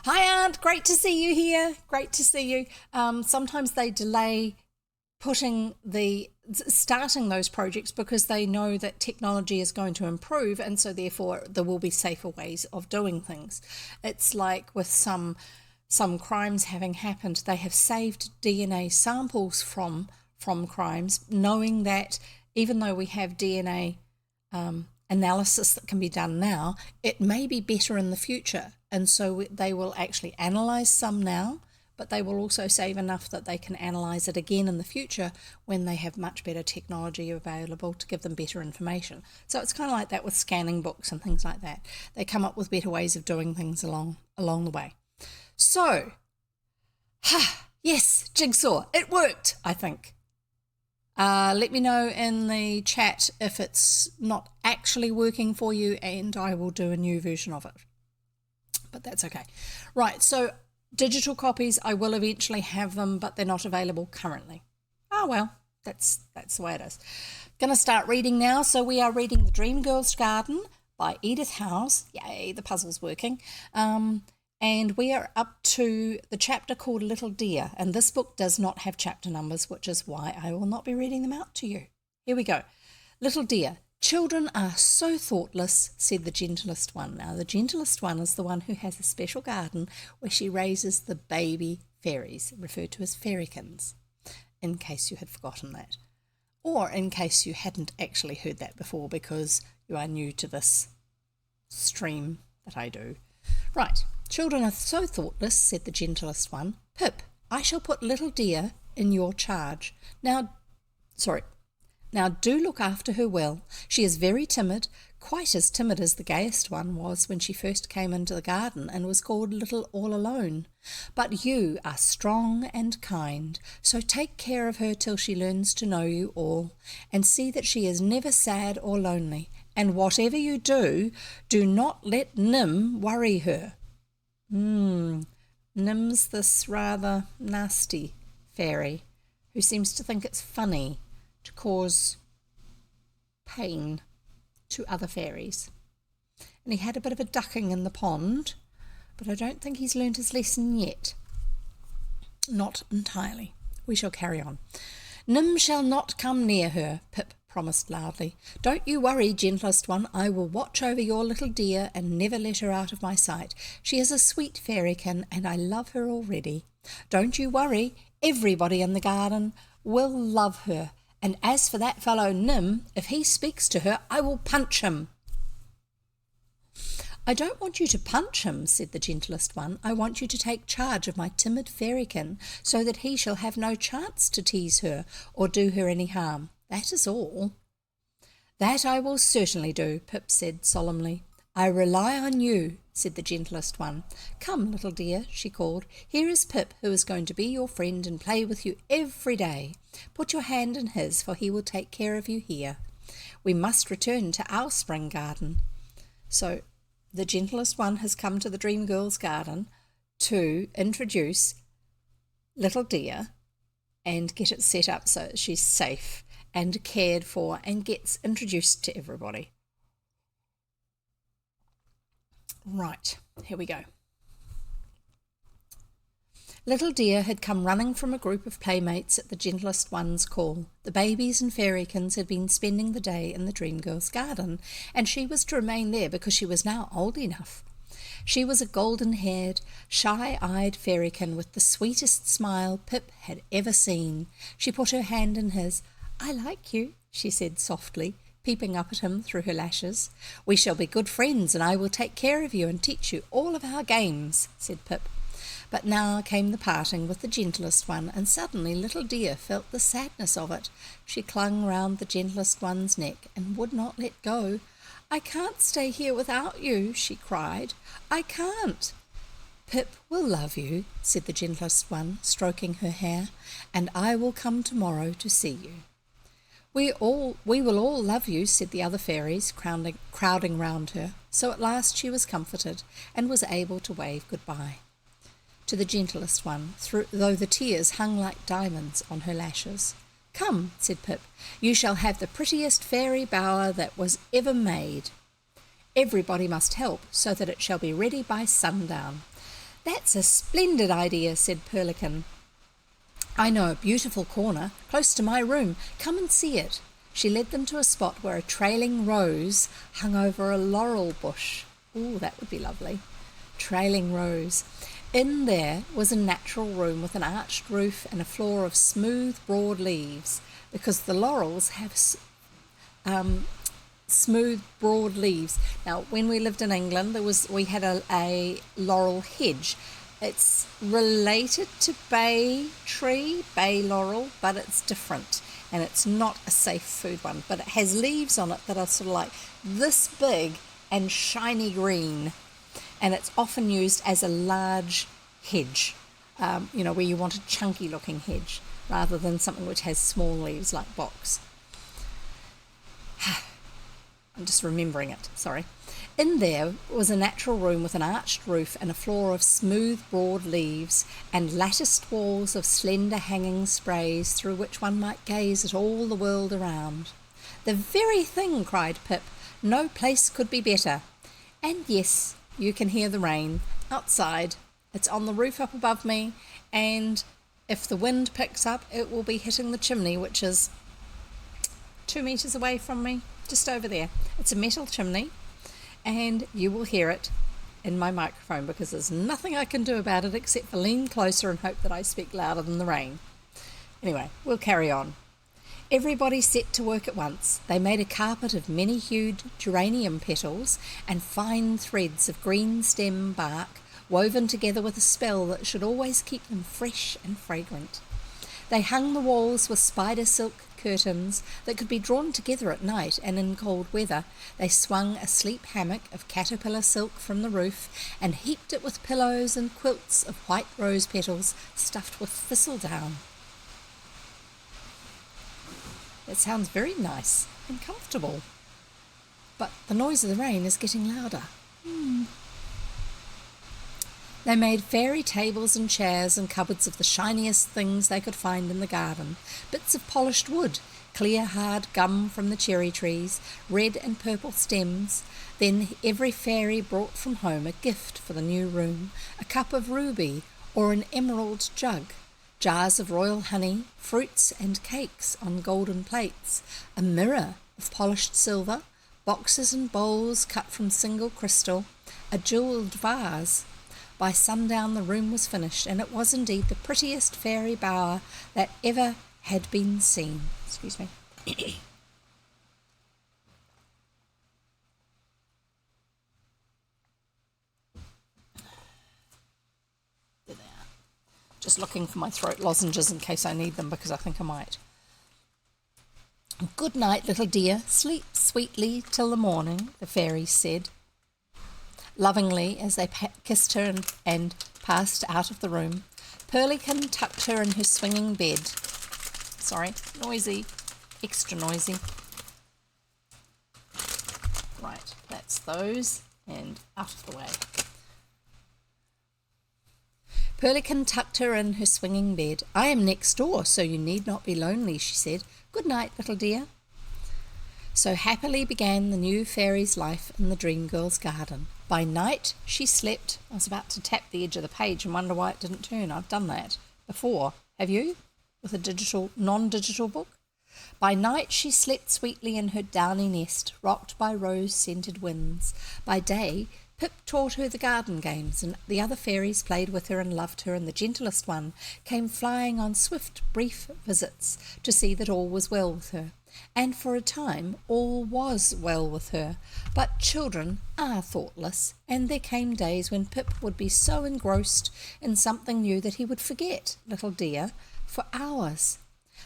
hi Aunt, great to see you here, great to see you. Sometimes they delay starting those projects because they know that technology is going to improve, and so therefore there will be safer ways of doing things. It's like with some crimes having happened, they have saved DNA samples from crimes, knowing that even though we have DNA analysis that can be done now, it may be better in the future, and so they will actually analyze some now, but they will also save enough that they can analyse it again in the future when they have much better technology available to give them better information. So it's kind of like that with scanning books and things like that. They come up with better ways of doing things along the way. So, yes, Jigsaw, it worked, I think. Let me know in the chat if it's not actually working for you, and I will do a new version of it. But that's okay. Right, so digital copies, I will eventually have them, but they're not available currently. Oh well, that's the way it is. Going to start reading now. So we are reading The Dream Girl's Garden by Edith Howes. Yay, the puzzle's working. And we are up to the chapter called Little Dear, and this book does not have chapter numbers, which is why I will not be reading them out to you. Here we go. Little Dear. Children are so thoughtless, said the gentlest one. Now, the gentlest one is the one who has a special garden where she raises the baby fairies, referred to as fairykins, in case you had forgotten that. Or in case you hadn't actually heard that before because you are new to this stream that I do. Right. Children are so thoughtless, said the gentlest one. Pip, I shall put Little Dear in your charge. Now do look after her well. She is very timid, quite as timid as the gayest one was when she first came into the garden and was called Little All Alone. But you are strong and kind, so take care of her till she learns to know you all, and see that she is never sad or lonely. And whatever you do, do not let Nim worry her. Nim's this rather nasty fairy who seems to think it's funny to cause pain to other fairies. And he had a bit of a ducking in the pond, but I don't think he's learned his lesson yet. Not entirely. We shall carry on. Nim shall not come near her, Pip promised loudly. Don't you worry, gentlest one. I will watch over your Little Dear and never let her out of my sight. She is a sweet fairykин, and I love her already. Don't you worry. Everybody in the garden will love her. And as for that fellow Nim, if he speaks to her, I will punch him. I don't want you to punch him, said the gentlest one. I want you to take charge of my timid fairykin, so that he shall have no chance to tease her or do her any harm. That is all. That I will certainly do, Pip said solemnly. I rely on you, said the gentlest one. Come, Little Dear, she called. Here is Pip, who is going to be your friend and play with you every day. Put your hand in his, for he will take care of you here. We must return to our spring garden. So the gentlest one has come to the Dream Girl's garden to introduce Little Dear and get it set up so she's safe and cared for and gets introduced to everybody. Right, here we go. Little Dear had come running from a group of playmates at the gentlest one's call. The babies and fairykins had been spending the day in the Dream Girl's garden, and she was to remain there because she was now old enough. She was a golden-haired, shy-eyed fairykin with the sweetest smile Pip had ever seen. She put her hand in his. I like you, she said softly, peeping up at him through her lashes. We shall be good friends, and I will take care of you and teach you all of our games, said Pip. But now came the parting with the gentlest one, and suddenly Little Dear felt the sadness of it. She clung round the gentlest one's neck and would not let go. I can't stay here without you, she cried. I can't. Pip will love you, said the gentlest one, stroking her hair, and I will come tomorrow to see you. We will all love you, said the other fairies, crowding round her. So at last she was comforted and was able to wave goodbye to the gentlest one, though the tears hung like diamonds on her lashes. Come, said Pip, you shall have the prettiest fairy bower that was ever made. Everybody must help, so that it shall be ready by sundown. That's a splendid idea, said Perlican. I know a beautiful corner, close to my room. Come and see it. She led them to a spot where a trailing rose hung over a laurel bush. Ooh, that would be lovely. Trailing rose. In there was a natural room with an arched roof and a floor of smooth, broad leaves, because the laurels have smooth, broad leaves. Now, when we lived in England, we had a laurel hedge. It's related to bay laurel, but it's different, and it's not a safe food one, but it has leaves on it that are sort of like this big and shiny green, and it's often used as a large hedge, where you want a chunky looking hedge rather than something which has small leaves like box. I'm just remembering it, sorry. In there was a natural room with an arched roof and a floor of smooth, broad leaves and latticed walls of slender hanging sprays through which one might gaze at all the world around. The very thing, cried Pip. No place could be better. And yes, you can hear the rain. outside. It's on the roof up above me, and if the wind picks up, it will be hitting the chimney, which is 2 meters away from me, just over there. It's a metal chimney, and you will hear it in my microphone because there's nothing I can do about it except for lean closer and hope that I speak louder than the rain. Anyway, we'll carry on. Everybody set to work at once. They made a carpet of many-hued geranium petals and fine threads of green stem bark, woven together with a spell that should always keep them fresh and fragrant. They hung the walls with spider silk curtains that could be drawn together at night, and in cold weather they swung a sleep hammock of caterpillar silk from the roof and heaped it with pillows and quilts of white rose petals stuffed with thistledown. It sounds very nice and comfortable, but the noise of the rain is getting louder. They made fairy tables and chairs and cupboards of the shiniest things they could find in the garden, bits of polished wood, clear hard gum from the cherry trees, red and purple stems. Then every fairy brought from home a gift for the new room, a cup of ruby or an emerald jug, jars of royal honey, fruits and cakes on golden plates, a mirror of polished silver, boxes and bowls cut from single crystal, a jewelled vase. By sundown the room was finished, and it was indeed the prettiest fairy bower that ever had been seen. Excuse me. Just looking for my throat lozenges in case I need them, because I think I might. Good night, little dear. Sleep sweetly till the morning, the fairies said, lovingly as they kissed her and passed out of the room. Pearlican tucked her in her swinging bed. Sorry, noisy, extra noisy. Right, that's those, and out of the way. Pearlican tucked her in her swinging bed. I am next door, so you need not be lonely, she said. Good night, little dear. So happily began the new fairy's life in the Dream Girl's garden. By night she slept. I was about to tap the edge of the page and wonder why it didn't turn. I've done that before. Have you? With a non-digital book? By night she slept sweetly in her downy nest, rocked by rose-scented winds. By day Pip taught her the garden games, and the other fairies played with her and loved her, and the gentlest one came flying on swift, brief visits to see that all was well with her. And for a time all was well with her. But children are thoughtless, and there came days when Pip would be so engrossed in something new that he would forget little dear for hours.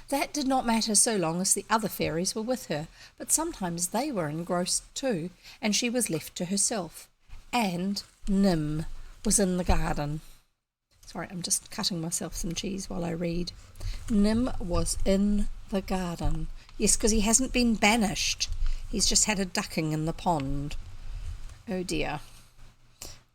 That did not matter so long as the other fairies were with her, but sometimes they were engrossed too, and she was left to herself. And Nim was in the garden. Sorry, I'm just cutting myself some cheese while I read. Nim was in the garden. Yes, because he hasn't been banished. He's just had a ducking in the pond. Oh dear.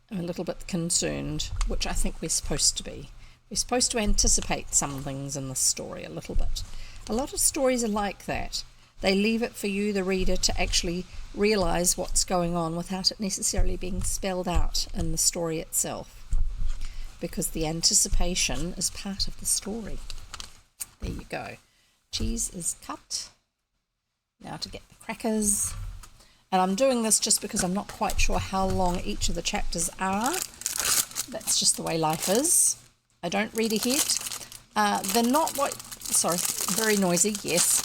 I'm a little bit concerned, which I think we're supposed to be. We're supposed to anticipate some things in the story a little bit. A lot of stories are like that. They leave it for you, the reader, to actually realise what's going on without it necessarily being spelled out in the story itself, because the anticipation is part of the story. There you go. Cheese is cut. Now to get the crackers. And I'm doing this just because I'm not quite sure how long each of the chapters are. That's just the way life is. I don't read ahead. They're not what... Sorry, very noisy, yes.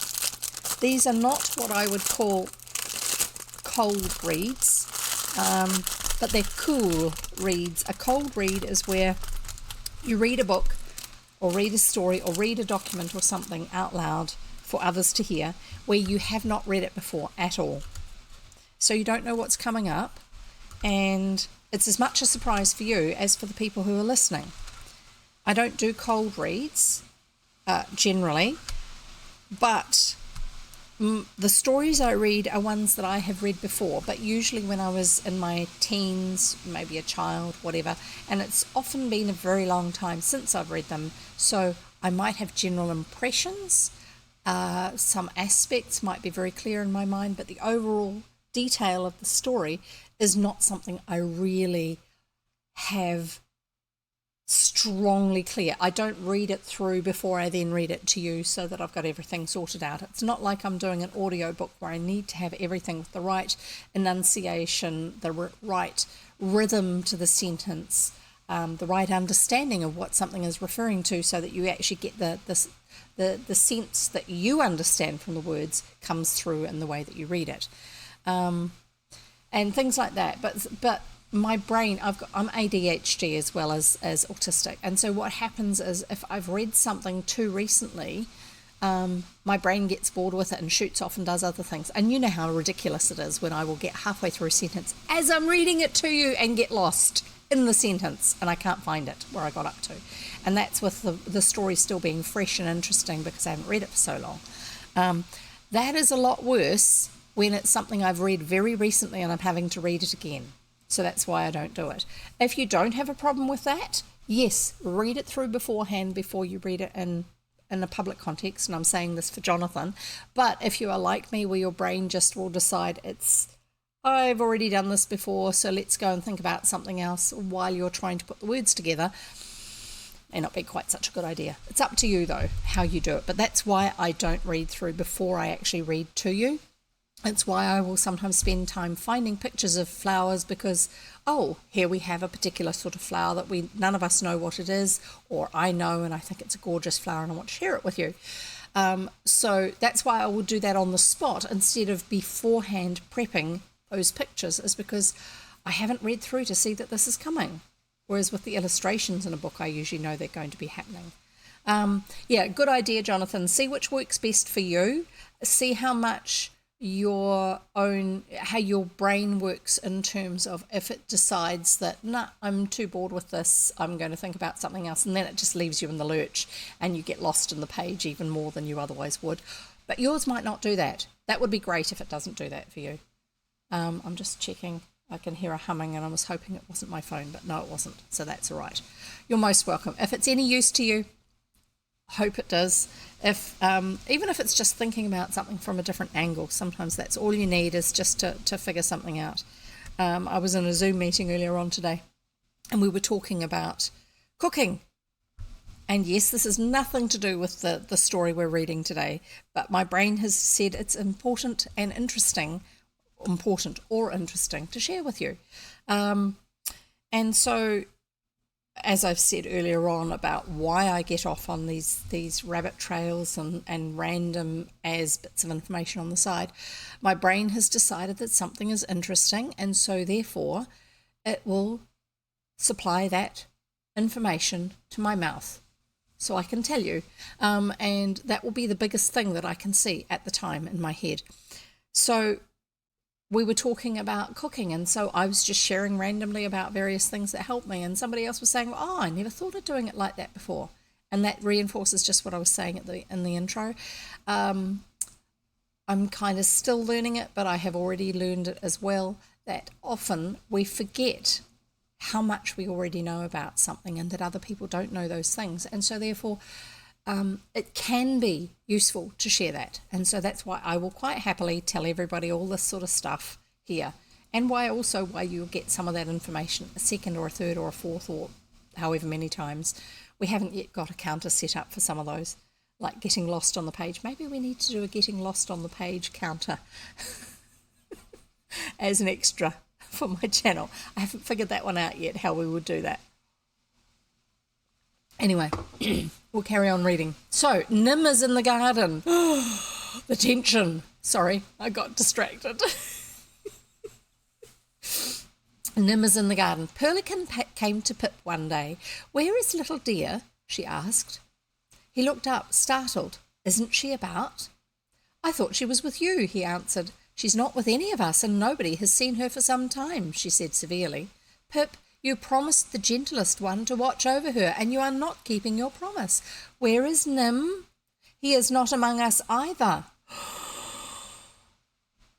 These are not what I would call cold reads, but they're cool reads. A cold read is where you read a book or read a story or read a document or something out loud for others to hear where you have not read it before at all. So you don't know what's coming up, and it's as much a surprise for you as for the people who are listening. I don't do cold reads generally, but the stories I read are ones that I have read before, but usually when I was in my teens, maybe a child, whatever, and it's often been a very long time since I've read them, so I might have general impressions. Some aspects might be very clear in my mind, but the overall detail of the story is not something I really have strongly clear. I don't read it through before I then read it to you so that I've got everything sorted out. It's not like I'm doing an audio book where I need to have everything with the right enunciation, the right rhythm to the sentence, the right understanding of what something is referring to, so that you actually get the sense that you understand from the words comes through in the way that you read it, and things like that. But my brain, I'm ADHD as well as autistic, and so what happens is if I've read something too recently, my brain gets bored with it and shoots off and does other things. And you know how ridiculous it is when I will get halfway through a sentence as I'm reading it to you and get lost in the sentence and I can't find it where I got up to. And that's with the story still being fresh and interesting because I haven't read it for so long. That is a lot worse when it's something I've read very recently and I'm having to read it again. So that's why I don't do it. If you don't have a problem with that, yes, read it through beforehand before you read it in a public context, and I'm saying this for Jonathan. But if you are like me, where your brain just will decide I've already done this before, so let's go and think about something else while you're trying to put the words together, may not be quite such a good idea. It's up to you, though, how you do it. But that's why I don't read through before I actually read to you. It's why I will sometimes spend time finding pictures of flowers because, here we have a particular sort of flower that none of us know what it is, or I know and I think it's a gorgeous flower and I want to share it with you. So that's why I will do that on the spot instead of beforehand prepping those pictures, is because I haven't read through to see that this is coming. Whereas with the illustrations in a book, I usually know they're going to be happening. Good idea, Jonathan. See which works best for you. See how much how your brain works in terms of if it decides that, I'm too bored with this, I'm going to think about something else, and then it just leaves you in the lurch and you get lost in the page even more than you otherwise would. But yours might not do that. That would be great if it doesn't do that for you. I'm just checking. I can hear a humming and I was hoping it wasn't my phone, but no, it wasn't. So that's all right. You're most welcome. If it's any use to you, hope it does. If even if it's just thinking about something from a different angle, sometimes that's all you need, is just to figure something out. I was in a Zoom meeting earlier on today and we were talking about cooking. And yes, this has nothing to do with the story we're reading today, but my brain has said it's important or interesting to share with you. And so, as I've said earlier on about why I get off on these rabbit trails and random as bits of information on the side, my brain has decided that something is interesting, and so therefore it will supply that information to my mouth so I can tell you, and that will be the biggest thing that I can see at the time in my head. So we were talking about cooking, and so I was just sharing randomly about various things that help me, and somebody else was saying, I never thought of doing it like that before, and that reinforces just what I was saying in the intro. I'm kind of still learning it, but I have already learned it as well, that often we forget how much we already know about something and that other people don't know those things, and so therefore it can be useful to share that. And so that's why I will quite happily tell everybody all this sort of stuff here, and why you'll get some of that information a second or a third or a fourth or however many times. We haven't yet got a counter set up for some of those, like getting lost on the page. Maybe we need to do a getting lost on the page counter as an extra for my channel. I haven't figured that one out yet, how we would do that. Anyway, we'll carry on reading. So, Nim is in the garden. The tension. Sorry, I got distracted. Nim is in the garden. Perlican came to Pip one day. "Where is little dear?" she asked. He looked up, startled. "Isn't she about?" "I thought she was with you," he answered. "She's not with any of us, and nobody has seen her for some time," she said severely. "Pip, you promised the gentlest one to watch over her, and you are not keeping your promise. Where is Nim?" "He is not among us either."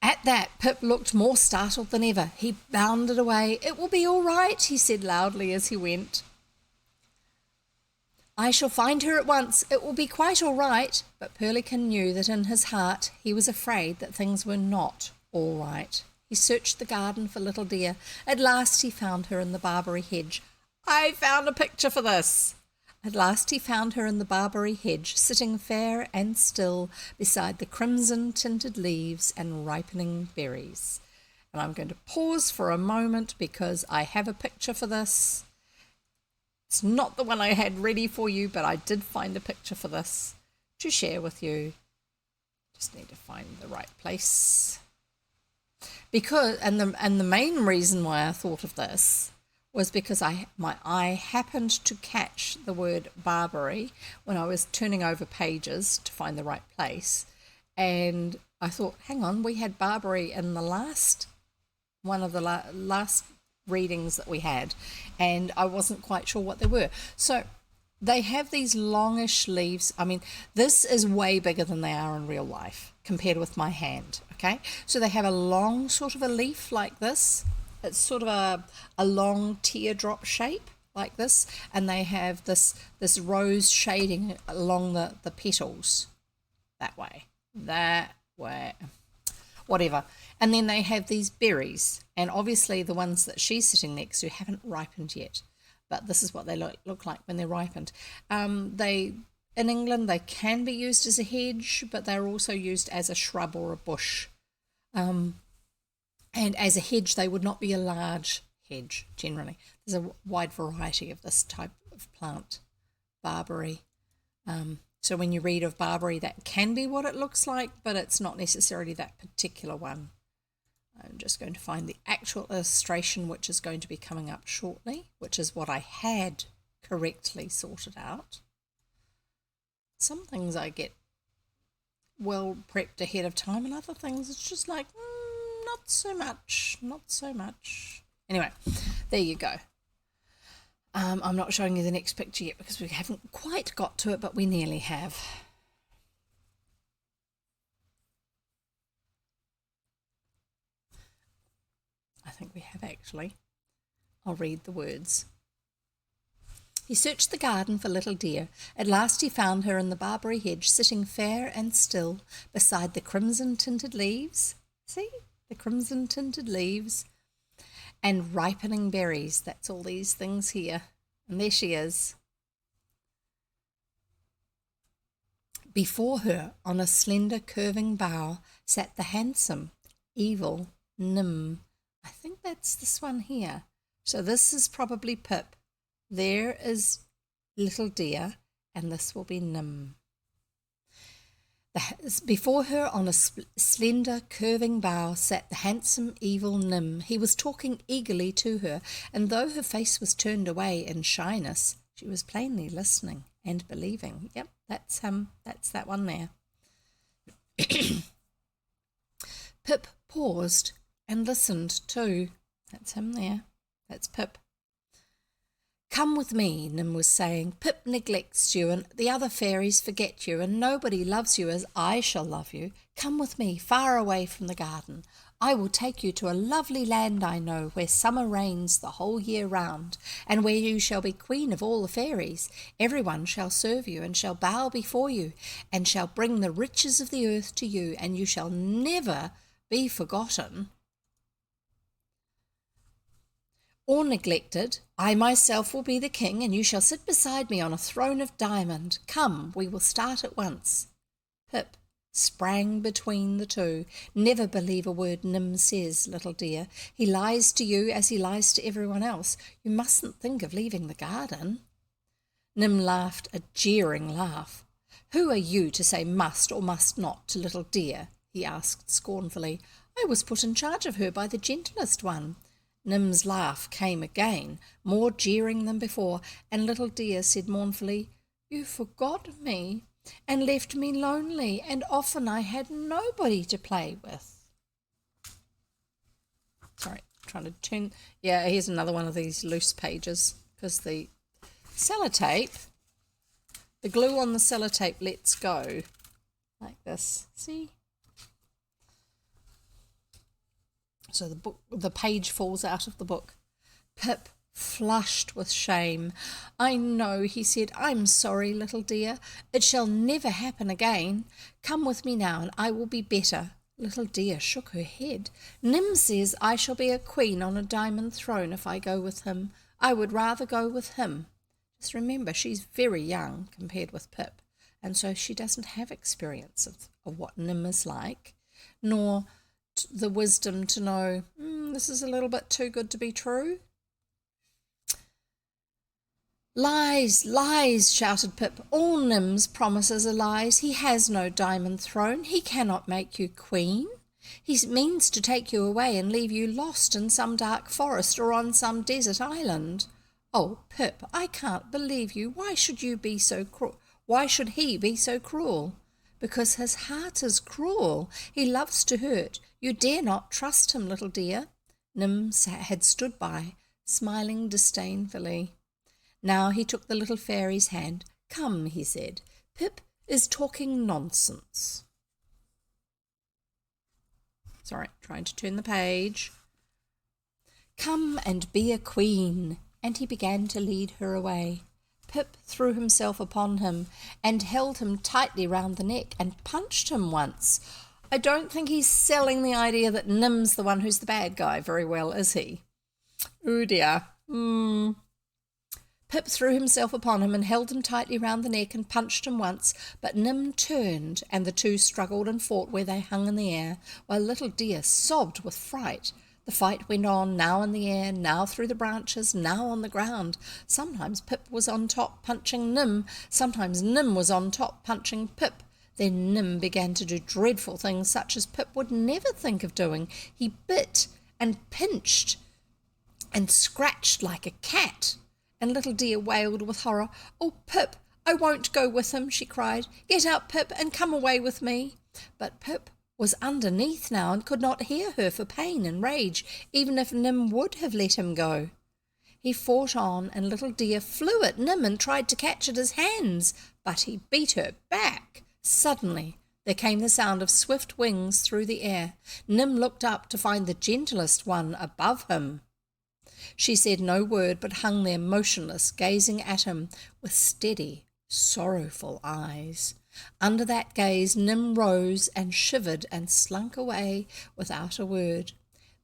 At that, Pip looked more startled than ever. He bounded away. "It will be all right," he said loudly as he went. "I shall find her at once. It will be quite all right." But Perlican knew that in his heart he was afraid that things were not all right. He searched the garden for little dear. At last he found her in the barberry hedge. I found a picture for this. At last he found her in the barberry hedge, sitting fair and still beside the crimson-tinted leaves and ripening berries. And I'm going to pause for a moment because I have a picture for this. It's not the one I had ready for you, but I did find a picture for this to share with you. Just need to find the right place. Because the main reason why I thought of this was because my eye happened to catch the word Barbary when I was turning over pages to find the right place, and I thought, hang on, we had Barbary in the last one of the last readings that we had, and I wasn't quite sure what they were. So they have these longish leaves. I mean, this is way bigger than they are in real life compared with my hand, okay? So they have a long sort of a leaf like this. It's sort of a long teardrop shape like this, and they have this rose shading along the petals that way, whatever. And then they have these berries, and obviously the ones that she's sitting next to haven't ripened yet, but this is what they look like when they're ripened. In England, they can be used as a hedge, but they're also used as a shrub or a bush. And as a hedge, they would not be a large hedge, generally. There's a wide variety of this type of plant, barberry. So when you read of barberry, that can be what it looks like, but it's not necessarily that particular one. I'm just going to find the actual illustration, which is going to be coming up shortly, which is what I had correctly sorted out. Some things I get well prepped ahead of time, and other things it's just like, not so much. Anyway, there you go. I'm not showing you the next picture yet because we haven't quite got to it, but we nearly have. I think we have actually. I'll read the words. He searched the garden for little dear. At last he found her in the barberry hedge, sitting fair and still beside the crimson-tinted leaves. See? The crimson-tinted leaves and ripening berries. That's all these things here. And there she is. Before her, on a slender curving bough, sat the handsome, evil Nym. I think that's this one here. So this is probably Pip. There is little dear, and this will be Nym. Before her on a slender curving bough sat the handsome evil Nym. He was talking eagerly to her, and though her face was turned away in shyness, she was plainly listening and believing. Yep, that's that one there. Pip paused and listened too. That's him there. That's Pip. Come with me, Nym was saying. Pip neglects you, and the other fairies forget you, and nobody loves you as I shall love you. Come with me, far away from the garden. I will take you to a lovely land I know, where summer reigns the whole year round, and where you shall be queen of all the fairies. Everyone shall serve you, and shall bow before you, and shall bring the riches of the earth to you, and you shall never be forgotten or neglected. I myself will be the king, and you shall sit beside me on a throne of diamond. Come, we will start at once. Pip sprang between the two. Never believe a word Nym says, little dear. He lies to you as he lies to everyone else. You mustn't think of leaving the garden. Nym laughed a jeering laugh. Who are you to say must or must not to little dear? He asked scornfully. I was put in charge of her by the gentlest one. Nym's laugh came again, more jeering than before, and little dear said mournfully, You forgot me and left me lonely, and often I had nobody to play with. Sorry, trying to turn. Yeah, here's another one of these loose pages because the sellotape, the glue on the sellotape lets go like this. See? So the page falls out of the book. Pip flushed with shame. I know, he said. I'm sorry, little dear. It shall never happen again. Come with me now, and I will be better. Little dear shook her head. Nim says I shall be a queen on a diamond throne if I go with him. I would rather go with him. Just remember, she's very young compared with Pip, and so she doesn't have experience of what Nim is like, nor the wisdom to know, this is a little bit too good to be true. Lies, lies, shouted Pip. All Nim's promises are lies. He has no diamond throne. He cannot make you queen. He means to take you away and leave you lost in some dark forest or on some desert island. Oh, Pip, I can't believe you. Why should you be so cruel? Why should he be so cruel? Because his heart is cruel. He loves to hurt. You dare not trust him, little dear. Nim had stood by, smiling disdainfully. Now he took the little fairy's hand. Come, he said, Pip is talking nonsense. Sorry, trying to turn the page. Come and be a queen. And he began to lead her away. Pip threw himself upon him and held him tightly round the neck and punched him once. I don't think he's selling the idea that Nim's the one who's the bad guy very well, is he? Oh dear. Pip threw himself upon him and held him tightly round the neck and punched him once, but Nim turned, and the two struggled and fought where they hung in the air, while little dear sobbed with fright. The fight went on, now in the air, now through the branches, now on the ground. Sometimes Pip was on top punching Nim, sometimes Nim was on top punching Pip. Then Nim began to do dreadful things such as Pip would never think of doing. He bit and pinched and scratched like a cat. And little dear wailed with horror. Oh, Pip, I won't go with him, she cried. Get up, Pip, and come away with me. But Pip was underneath now and could not hear her for pain and rage, even if Nim would have let him go. He fought on, and little dear flew at Nim and tried to catch at his hands, but he beat her back. Suddenly there came the sound of swift wings through the air. Nim looked up to find the gentlest one above him. She said no word, but hung there motionless, gazing at him with steady, sorrowful eyes. Under that gaze Nim rose and shivered and slunk away without a word.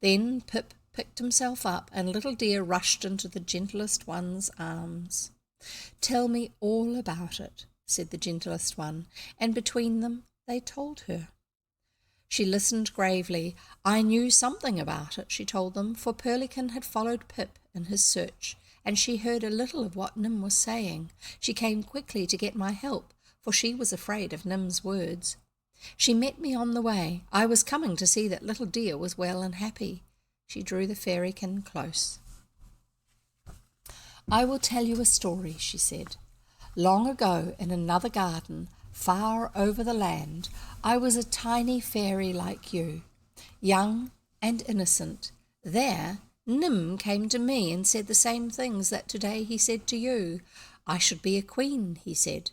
Then Pip picked himself up, and little dear rushed into the gentlest one's arms. Tell me all about it, said the gentlest one, and between them they told her. She listened gravely. I knew something about it, she told them, for Pearlican had followed Pip in his search, and she heard a little of what Nim was saying. She came quickly to get my help, for she was afraid of Nim's words. She met me on the way. I was coming to see that little dear was well and happy. She drew the fairykin close. I will tell you a story, she said. Long ago, in another garden, far over the land, I was a tiny fairy like you, young and innocent. There, Nim came to me and said the same things that today he said to you. I should be a queen, he said,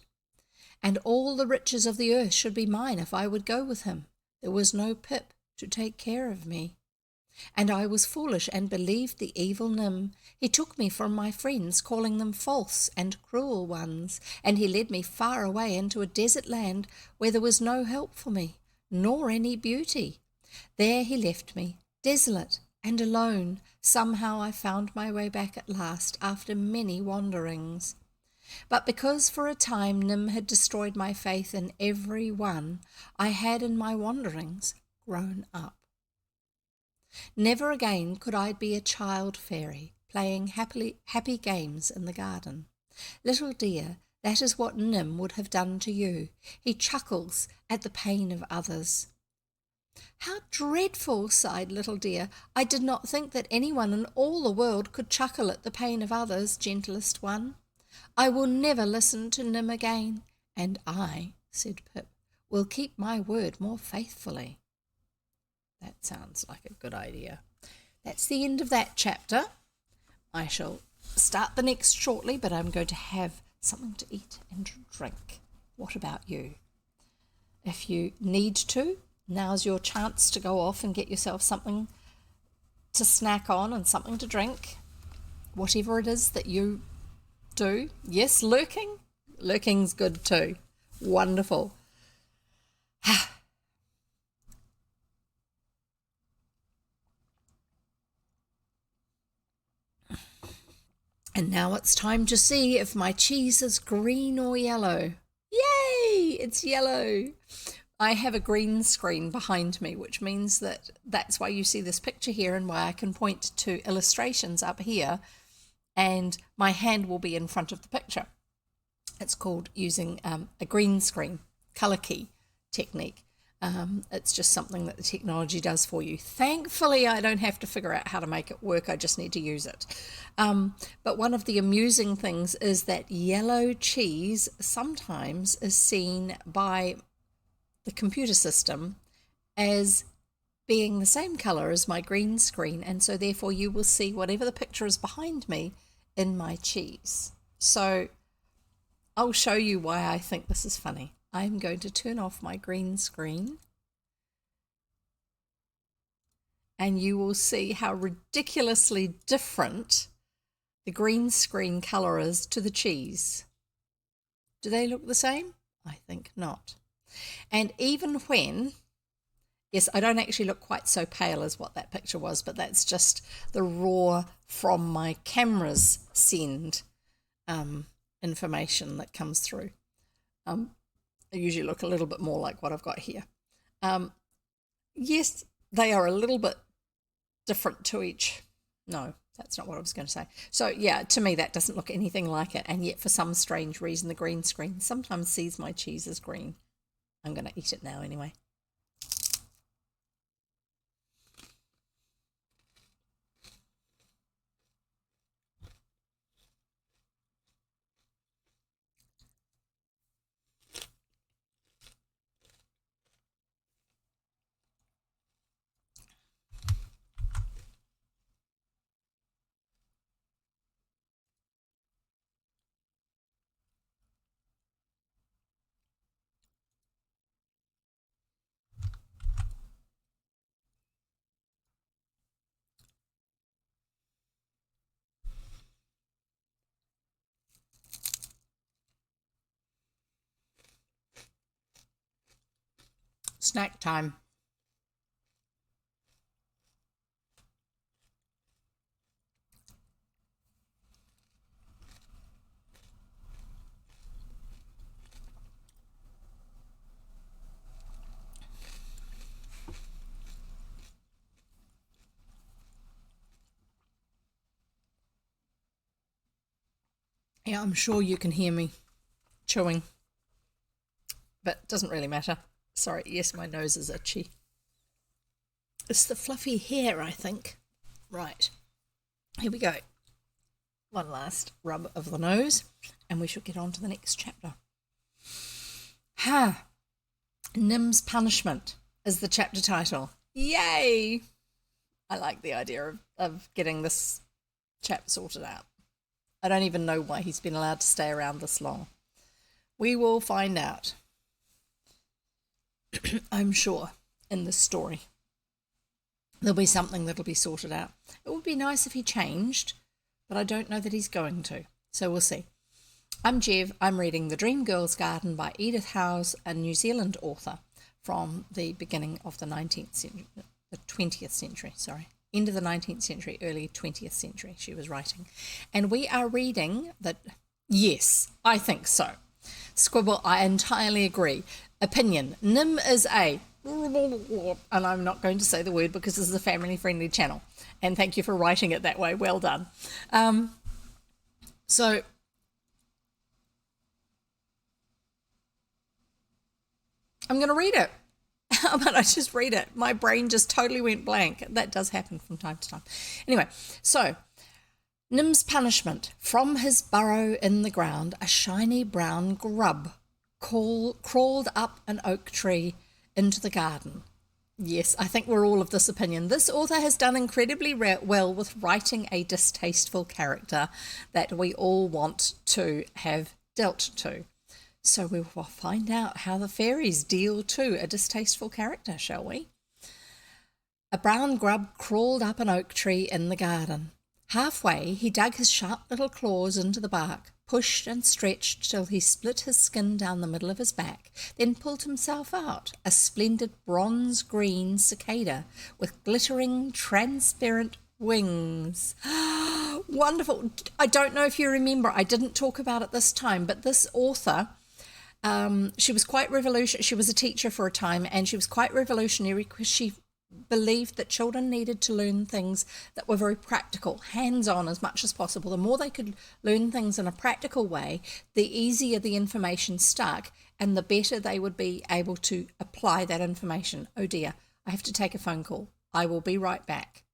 and all the riches of the earth should be mine if I would go with him. There was no Pip to take care of me. And I was foolish and believed the evil Nim. He took me from my friends, calling them false and cruel ones, and he led me far away into a desert land where there was no help for me, nor any beauty. There he left me, desolate and alone. Somehow I found my way back at last, after many wanderings. But because for a time Nim had destroyed my faith in every one, I had in my wanderings grown up. Never again could I be a child fairy, playing happy games in the garden. Little dear, that is what Nim would have done to you. He chuckles at the pain of others. How dreadful, sighed little dear. I did not think that anyone in all the world could chuckle at the pain of others, gentlest one. I will never listen to Nim again, and I, said Pip, will keep my word more faithfully. That sounds like a good idea. That's the end of that chapter. I shall start the next shortly, but I'm going to have something to eat and drink. What about you? If you need to, now's your chance to go off and get yourself something to snack on and something to drink. Whatever it is that you do. Yes, lurking. Lurking's good too. Wonderful. And now it's time to see if my cheese is green or yellow. Yay! It's yellow. I have a green screen behind me, which means that's why you see this picture here and why I can point to illustrations up here and my hand will be in front of the picture. It's called using a green screen color key technique. It's just something that the technology does for you. Thankfully, I don't have to figure out how to make it work. I just need to use it. But one of the amusing things is that yellow cheese sometimes is seen by the computer system as being the same color as my green screen, and so therefore you will see whatever the picture is behind me in my cheese. So I'll show you why I think this is funny. I'm going to turn off my green screen and you will see how ridiculously different the green screen color is to the cheese. Do they look the same? I think not. And even when, yes, I don't actually look quite so pale as what that picture was, but that's just the raw from my camera's send information that comes through. I usually look a little bit more like what I've got here. Yes, they are a little bit different to each. No, that's not what I was going to say. So yeah, to me that doesn't look anything like it, and yet for some strange reason the green screen sometimes sees my cheese as green. I'm going to eat it now anyway. Snack time. Yeah, I'm sure you can hear me chewing, but it doesn't really matter. Sorry, yes, my nose is itchy. It's the fluffy hair, I think. Right, here we go. One last rub of the nose, and we should get on to the next chapter. Nim's Punishment is the chapter title. Yay! I like the idea of getting this chap sorted out. I don't even know why he's been allowed to stay around this long. We will find out. I'm sure in this story there'll be something that'll be sorted out. It would be nice if he changed, but I don't know that he's going to. So we'll see. I'm Jev. I'm reading The Dream Girl's Garden by Edith Howes, a New Zealand author from the beginning of the 19th century, the 20th century, sorry. End of the 19th century, early 20th century she was writing. And we are reading that, yes, I think so. Squibble, I entirely agree. Opinion, Nim is a, and I'm not going to say the word because this is a family-friendly channel. And thank you for writing it that way. Well done. So I'm going to read it. How about I just read it? My brain just totally went blank. That does happen from time to time. Anyway, so Nim's Punishment. From his burrow in the ground, a shiny brown grub crawled up an oak tree into the garden. Yes, I think we're all of this opinion. This author has done incredibly well with writing a distasteful character that we all want to have dealt to. So we will find out how the fairies deal to a distasteful character, shall we? A brown grub crawled up an oak tree in the garden. Halfway, he dug his sharp little claws into the bark, pushed and stretched till he split his skin down the middle of his back, then pulled himself out, a splendid bronze-green cicada with glittering, transparent wings. Wonderful. I don't know if you remember, I didn't talk about it this time, but this author, she was quite revolutionary. She was a teacher for a time, and she was quite revolutionary because she believed that children needed to learn things that were very practical, hands-on as much as possible. The more they could learn things in a practical way, the easier the information stuck, and the better they would be able to apply that information. Oh dear, I have to take a phone call. I will be right back.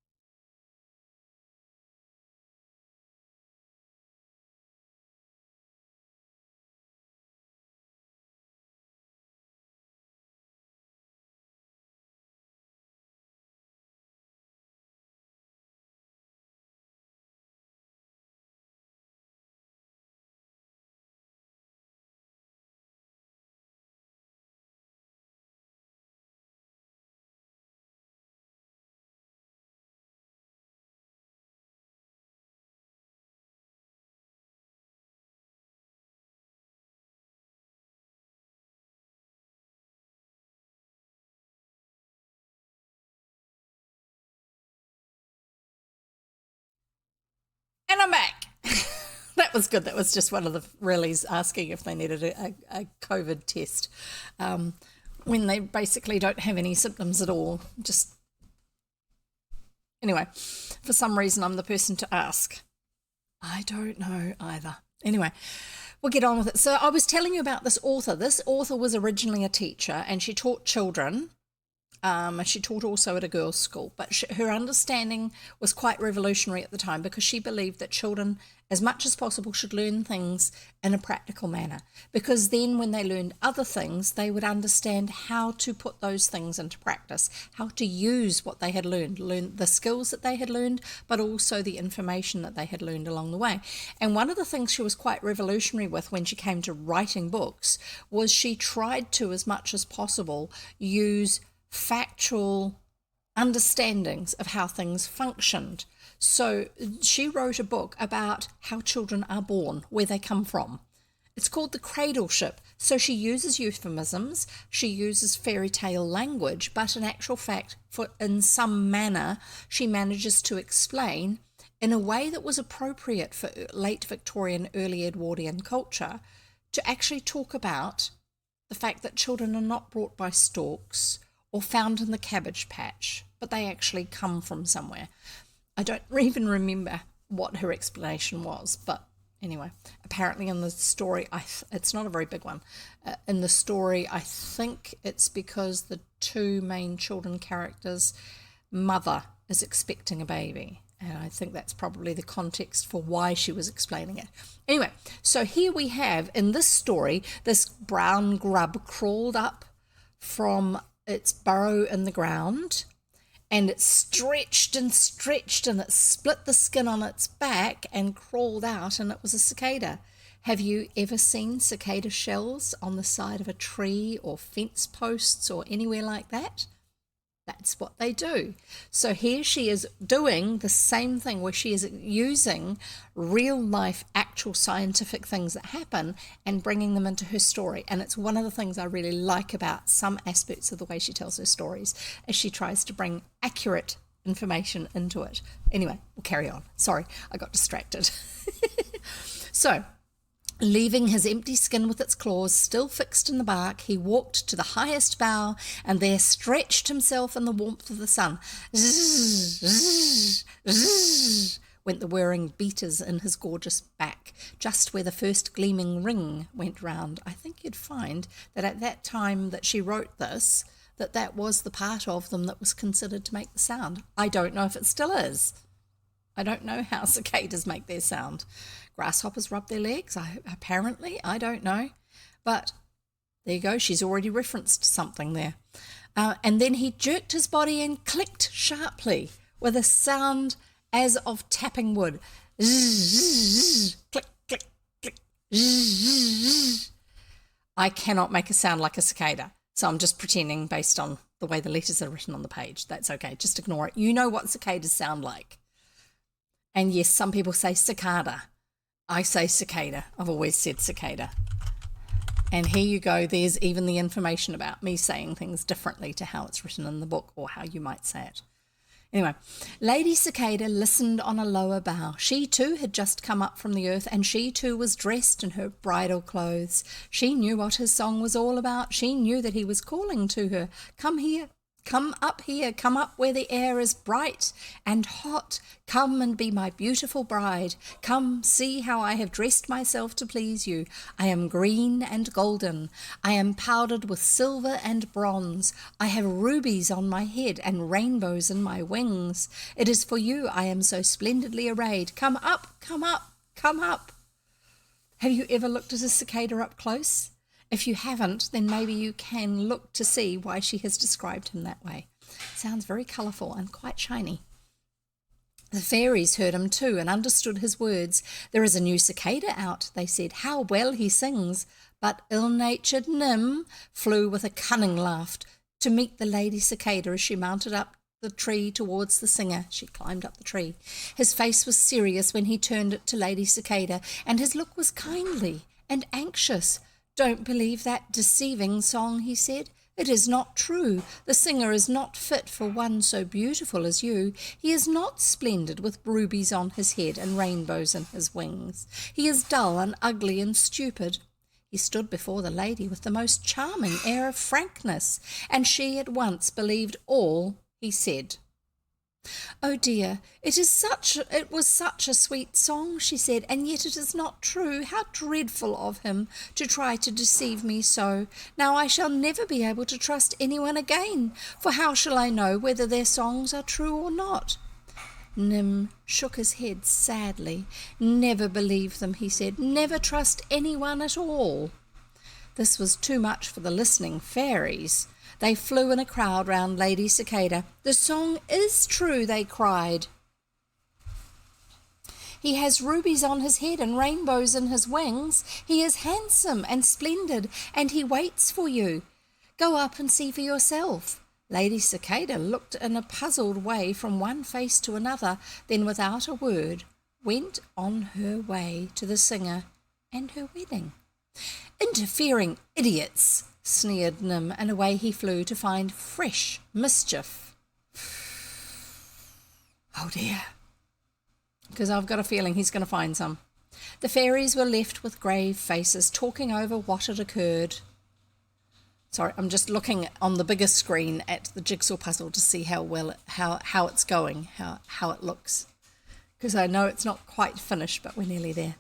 And I'm back. That was good. That was just one of the reallys asking if they needed a COVID test when they basically don't have any symptoms at all. Just anyway, for some reason, I'm the person to ask. I don't know either. Anyway, we'll get on with it. So I was telling you about this author. This author was originally a teacher, and she taught children. She taught also at a girls' school, but her understanding was quite revolutionary at the time because she believed that children, as much as possible, should learn things in a practical manner, because then when they learned other things, they would understand how to put those things into practice, how to use what they had learn the skills that they had learned, but also the information that they had learned along the way. And one of the things she was quite revolutionary with when she came to writing books was she tried to, as much as possible, use factual understandings of how things functioned. So she wrote a book about how children are born, where they come from. It's called The Cradleship. So she uses euphemisms, she uses fairy tale language, but in actual fact, in some manner, she manages to explain in a way that was appropriate for late Victorian, early Edwardian culture, to actually talk about the fact that children are not brought by storks or found in the cabbage patch, but they actually come from somewhere. I don't even remember what her explanation was, but anyway, apparently in the story, it's not a very big one. In the story, I think it's because the two main children characters' mother is expecting a baby. And I think that's probably the context for why she was explaining it. Anyway, so here we have, in this story, this brown grub crawled up from its burrow in the ground, and it stretched and stretched, and it split the skin on its back and crawled out, and it was a cicada. Have you ever seen cicada shells on the side of a tree or fence posts or anywhere like that? That's what they do. So here she is doing the same thing, where she is using real life, actual scientific things that happen and bringing them into her story. And it's one of the things I really like about some aspects of the way she tells her stories, as she tries to bring accurate information into it. Anyway, we'll carry on. Sorry, I got distracted. So, leaving his empty skin with its claws still fixed in the bark, he walked to the highest bough and there stretched himself in the warmth of the sun. Zzz, zzz, zzz, went the whirring beaters in his gorgeous back, just where the first gleaming ring went round. I think you'd find that at that time that she wrote this, that was the part of them that was considered to make the sound. I don't know if it still is. I don't know how cicadas make their sound. Grasshoppers rub their legs, apparently, I don't know. But there you go, she's already referenced something there. And then he jerked his body and clicked sharply with a sound as of tapping wood. Zzz, click, click, click. Zzz. I cannot make a sound like a cicada, so I'm just pretending based on the way the letters are written on the page. That's okay, just ignore it. You know what cicadas sound like. And yes, some people say cicada. I say cicada. I've always said cicada. And here you go. There's even the information about me saying things differently to how it's written in the book, or how you might say it. Anyway, Lady Cicada listened on a lower bough. She too had just come up from the earth, and she too was dressed in her bridal clothes. She knew what his song was all about. She knew that he was calling to her. Come here. Come up here, come up where the air is bright and hot. Come and be my beautiful bride. Come, see how I have dressed myself to please you. I am green and golden. I am powdered with silver and bronze. I have rubies on my head and rainbows in my wings. It is for you I am so splendidly arrayed. Come up, come up, come up. Have you ever looked at a cicada up close? If you haven't, then maybe you can look to see why she has described him that way. Sounds very colourful and quite shiny. The fairies heard him too and understood his words. There is a new cicada out, they said. How well he sings. But ill-natured Nim flew with a cunning laugh to meet the lady cicada as she mounted up the tree towards the singer. She climbed up the tree. His face was serious when he turned it to Lady Cicada, and his look was kindly and anxious. Don't believe that deceiving song, he said. It is not true. The singer is not fit for one so beautiful as you. He is not splendid with rubies on his head and rainbows in his wings. He is dull and ugly and stupid. He stood before the lady with the most charming air of frankness, and she at once believed all he said. Oh dear, it was such a sweet song, she said, and yet it is not true. How dreadful of him to try to deceive me so. Now I shall never be able to trust anyone again, for how shall I know whether their songs are true or not? Nim shook his head sadly. Never believe them, he said. Never trust anyone at all. This was too much for the listening fairies. They flew in a crowd round Lady Cicada. The song is true, they cried. He has rubies on his head and rainbows in his wings. He is handsome and splendid, and he waits for you. Go up and see for yourself. Lady Cicada looked in a puzzled way from one face to another, then without a word went on her way to the singer and her wedding. Interfering idiots, sneered Nim, and away he flew to find fresh mischief. Oh dear, because I've got a feeling he's going to find some. The fairies were left with grave faces, talking over what had occurred. Sorry, I'm just looking on the bigger screen at the jigsaw puzzle to see how it's going, how it looks, because I know it's not quite finished, but we're nearly there.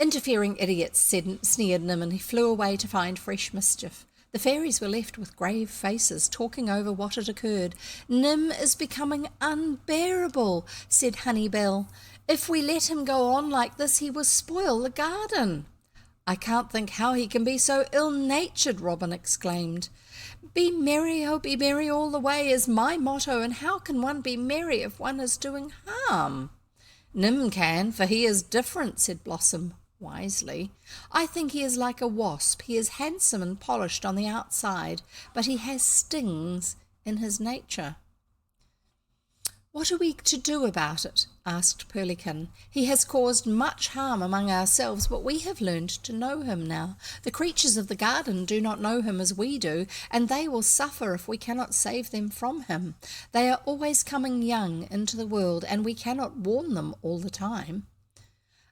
Interfering idiots, sneered Nim, and he flew away to find fresh mischief. The fairies were left with grave faces, talking over what had occurred. Nim is becoming unbearable, said Honeybell. If we let him go on like this, he will spoil the garden. I can't think how he can be so ill-natured, Robin exclaimed. Be merry, oh, be merry all the way is my motto, and how can one be merry if one is doing harm? Nim can, for he is different, said Blossom wisely. I think he is like a wasp. He is handsome and polished on the outside, but he has stings in his nature. What are we to do about it? Asked Pearlican. He has caused much harm among ourselves, but we have learned to know him now. The creatures of the garden do not know him as we do, and they will suffer if we cannot save them from him. They are always coming young into the world, and we cannot warn them all the time.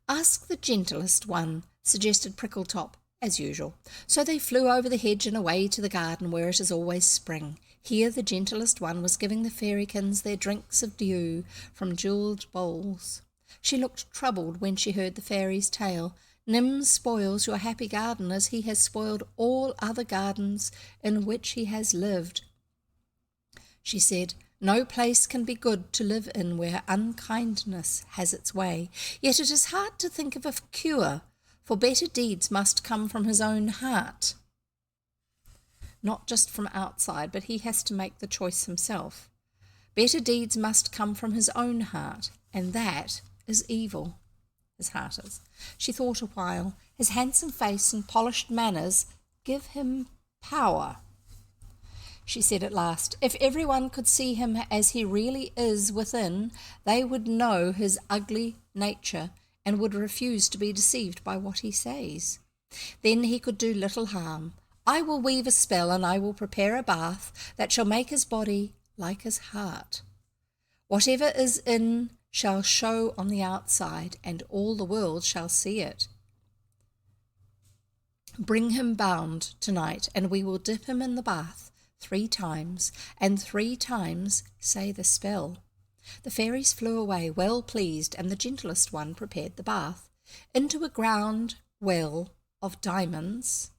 Ask the gentlest one, suggested Prickletop, as usual. So they flew over the hedge and away to the garden where it is always spring. Here the gentlest one was giving the fairykins their drinks of dew from jewelled bowls. She looked troubled when she heard the fairy's tale. Nim spoils your happy garden as he has spoiled all other gardens in which he has lived. She said, no place can be good to live in where unkindness has its way. Yet it is hard to think of a cure, for better deeds must come from his own heart. Not just from outside, but he has to make the choice himself. Better deeds must come from his own heart, and that is evil, his heart is. She thought a while. His handsome face and polished manners give him power. She said at last, if everyone could see him as he really is within, they would know his ugly nature and would refuse to be deceived by what he says. Then he could do little harm. I will weave a spell, and I will prepare a bath that shall make his body like his heart. Whatever is in shall show on the outside, and all the world shall see it. Bring him bound tonight, and we will dip him in the bath 3 times, and 3 times say the spell." The fairies flew away well pleased, and the gentlest one prepared the bath. Into a round well of diamonds.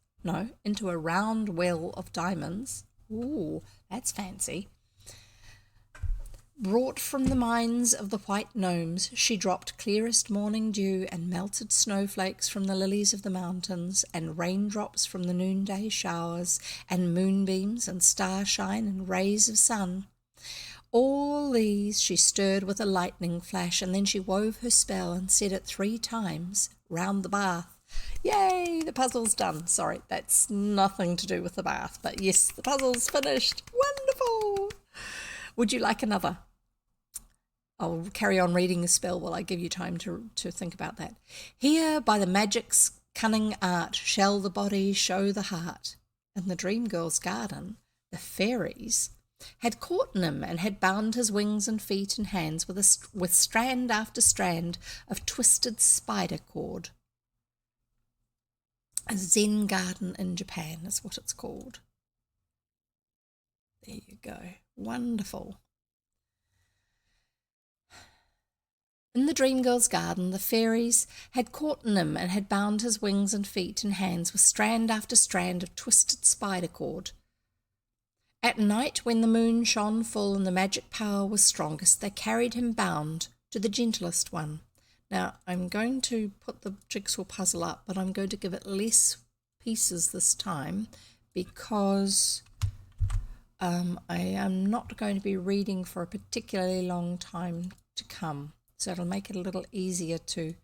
Ooh, that's fancy. Brought from the mines of the white gnomes, she dropped clearest morning dew and melted snowflakes from the lilies of the mountains, and raindrops from the noonday showers, and moonbeams and starshine and rays of sun. All these she stirred with a lightning flash, and then she wove her spell and said it 3 times round the bath. Yay, the puzzle's done. Sorry, that's nothing to do with the bath, but yes, the puzzle's finished. Wonderful. Would you like another? I'll carry on reading the spell while I give you time to think about that. "Here by the magic's cunning art shall the body show the heart." In the dream girl's garden, the fairies had caught him and had bound his wings and feet and hands with strand after strand of twisted spider cord. A Zen garden in Japan is what it's called. There you go. Wonderful. In the dream girl's garden, the fairies had caught him and had bound his wings and feet and hands with strand after strand of twisted spider cord. At night, when the moon shone full and the magic power was strongest, they carried him bound to the gentlest one. Now, I'm going to put the jigsaw puzzle up, but I'm going to give it less pieces this time because I am not going to be reading for a particularly long time to come. So it'll make it a little easier to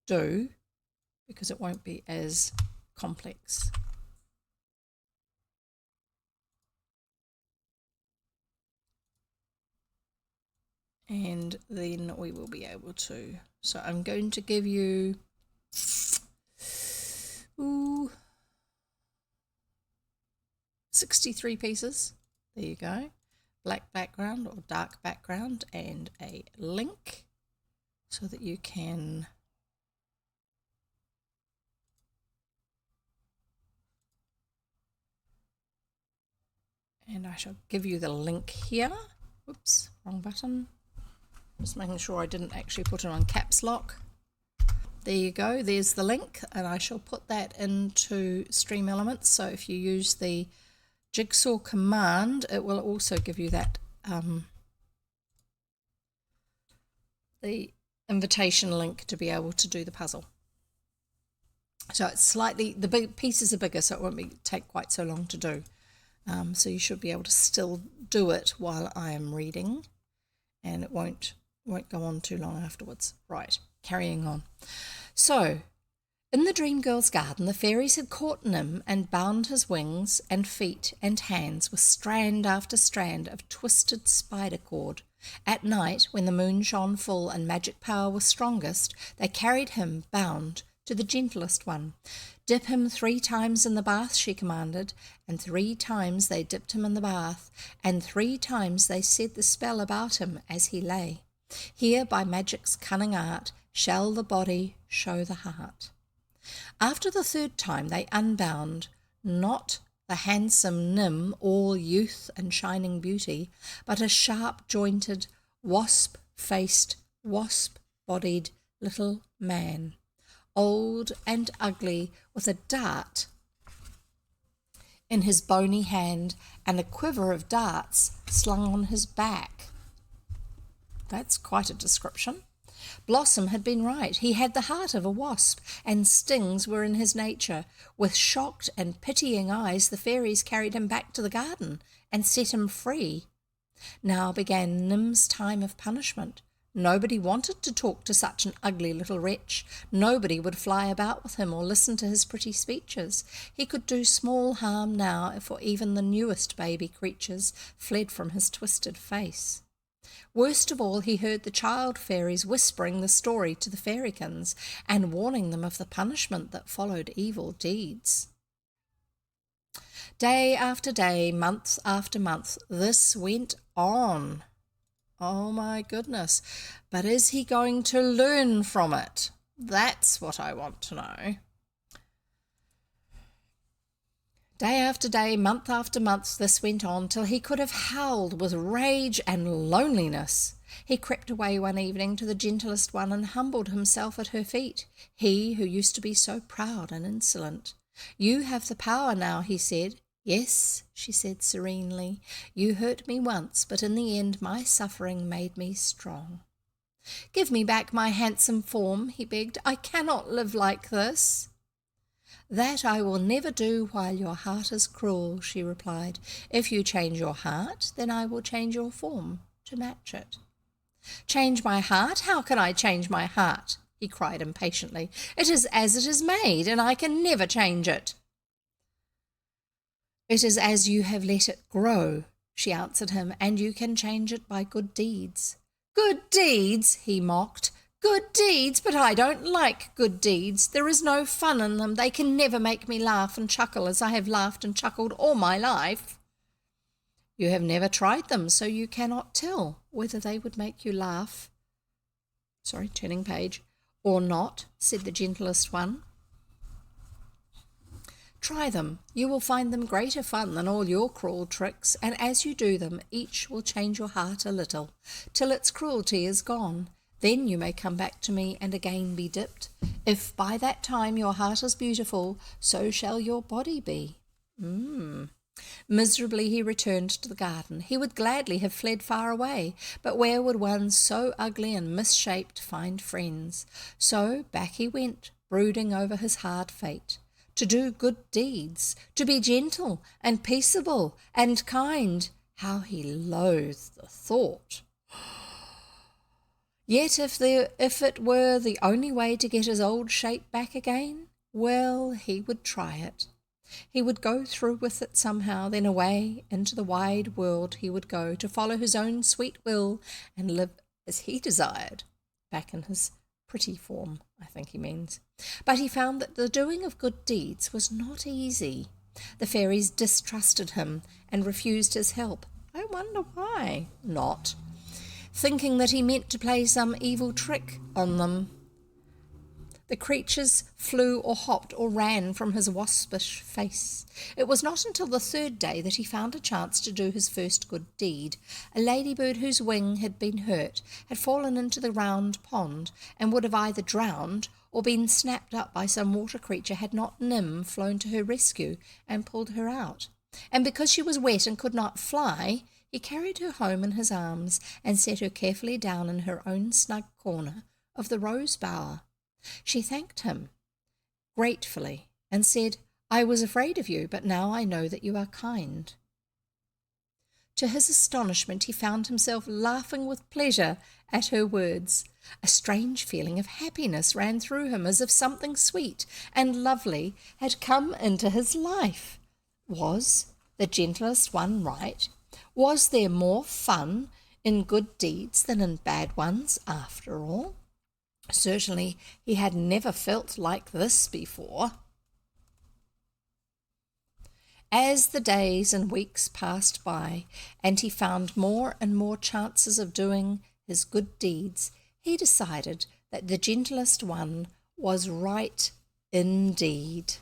do because it won't be as complex. And then we will be able to. So I'm going to give you 63 pieces. There you go. Black background or dark background and a link so that you can and I shall give you the link here. Whoops, wrong button. Just making sure I didn't actually put it on caps lock. There you go, there's the link, and I shall put that into Stream Elements. So if you use the jigsaw command, it will also give you that the invitation link to be able to do the puzzle. So it's slightly, the big pieces are bigger, so it won't take quite so long to do. So you should be able to still do it while I am reading, and it won't go on too long afterwards. Right, carrying on. So, in the dream girl's garden, the fairies had caught him and bound his wings and feet and hands with strand after strand of twisted spider cord. At night, when the moon shone full and magic power was strongest, they carried him bound to the gentlest one. "Dip him 3 times in the bath," she commanded, and 3 times they dipped him in the bath, and 3 times they said the spell about him as he lay. "Here by magic's cunning art shall the body show the heart." After the 3rd time they unbound, not the handsome Nim, all youth and shining beauty, but a sharp-jointed, wasp-faced, wasp-bodied little man, old and ugly, with a dart in his bony hand and a quiver of darts slung on his back. That's quite a description. Blossom had been right. He had the heart of a wasp, and stings were in his nature. With shocked and pitying eyes, the fairies carried him back to the garden and set him free. Now began Nim's time of punishment. Nobody wanted to talk to such an ugly little wretch. Nobody would fly about with him or listen to his pretty speeches. He could do small harm now, for even the newest baby creatures fled from his twisted face. Worst of all, he heard the child fairies whispering the story to the fairykins and warning them of the punishment that followed evil deeds. Day after day, month after month, this went on. Oh my goodness. But is he going to learn from it? That's what I want to know. Day after day, month after month, this went on till he could have howled with rage and loneliness. He crept away one evening to the gentlest one and humbled himself at her feet, he who used to be so proud and insolent. You have the power now, he said. Yes, she said serenely. You hurt me once, but in the end my suffering made me strong. Give me back my handsome form, he begged. I cannot live like this. That I will never do while your heart is cruel, she replied. If you change your heart, then I will change your form to match it. Change my heart? How can I change my heart? He cried impatiently. It is as it is made, and I can never change it. It is as you have let it grow, she answered him, and you can change it by good deeds. Good deeds, he mocked. Good deeds, but I don't like good deeds. There is no fun in them. They can never make me laugh and chuckle as I have laughed and chuckled all my life. You have never tried them, so you cannot tell whether they would make you laugh. Turning page. Or not, said the gentlest one. Try them. You will find them greater fun than all your cruel tricks, and as you do them, each will change your heart a little, till its cruelty is gone. Then you may come back to me and again be dipped. If by that time your heart is beautiful, so shall your body be. Miserably he returned to the garden. He would gladly have fled far away, but where would one so ugly and misshaped find friends? So back he went, brooding over his hard fate. To do good deeds, to be gentle and peaceable and kind. How he loathed the thought. Yet if it were the only way to get his old shape back again, well, he would try it. He would go through with it somehow, then away into the wide world he would go to follow his own sweet will and live as he desired, back in his pretty form, I think he means. But he found that the doing of good deeds was not easy. The fairies distrusted him and refused his help. I wonder why not, thinking that he meant to play some evil trick on them. The creatures flew or hopped or ran from his waspish face. It was not until the third day that he found a chance to do his first good deed. A ladybird whose wing had been hurt had fallen into the round pond and would have either drowned or been snapped up by some water creature had not Nim flown to her rescue and pulled her out. And because she was wet and could not fly, he carried her home in his arms and set her carefully down in her own snug corner of the rose bower. She thanked him gratefully and said, I was afraid of you, but now I know that you are kind. To his astonishment, he found himself laughing with pleasure at her words. A strange feeling of happiness ran through him, as if something sweet and lovely had come into his life. Was the gentlest one right? Was there more fun in good deeds than in bad ones, after all? Certainly he had never felt like this before. As the days and weeks passed by, and he found more and more chances of doing his good deeds, he decided that the gentlest one was right indeed.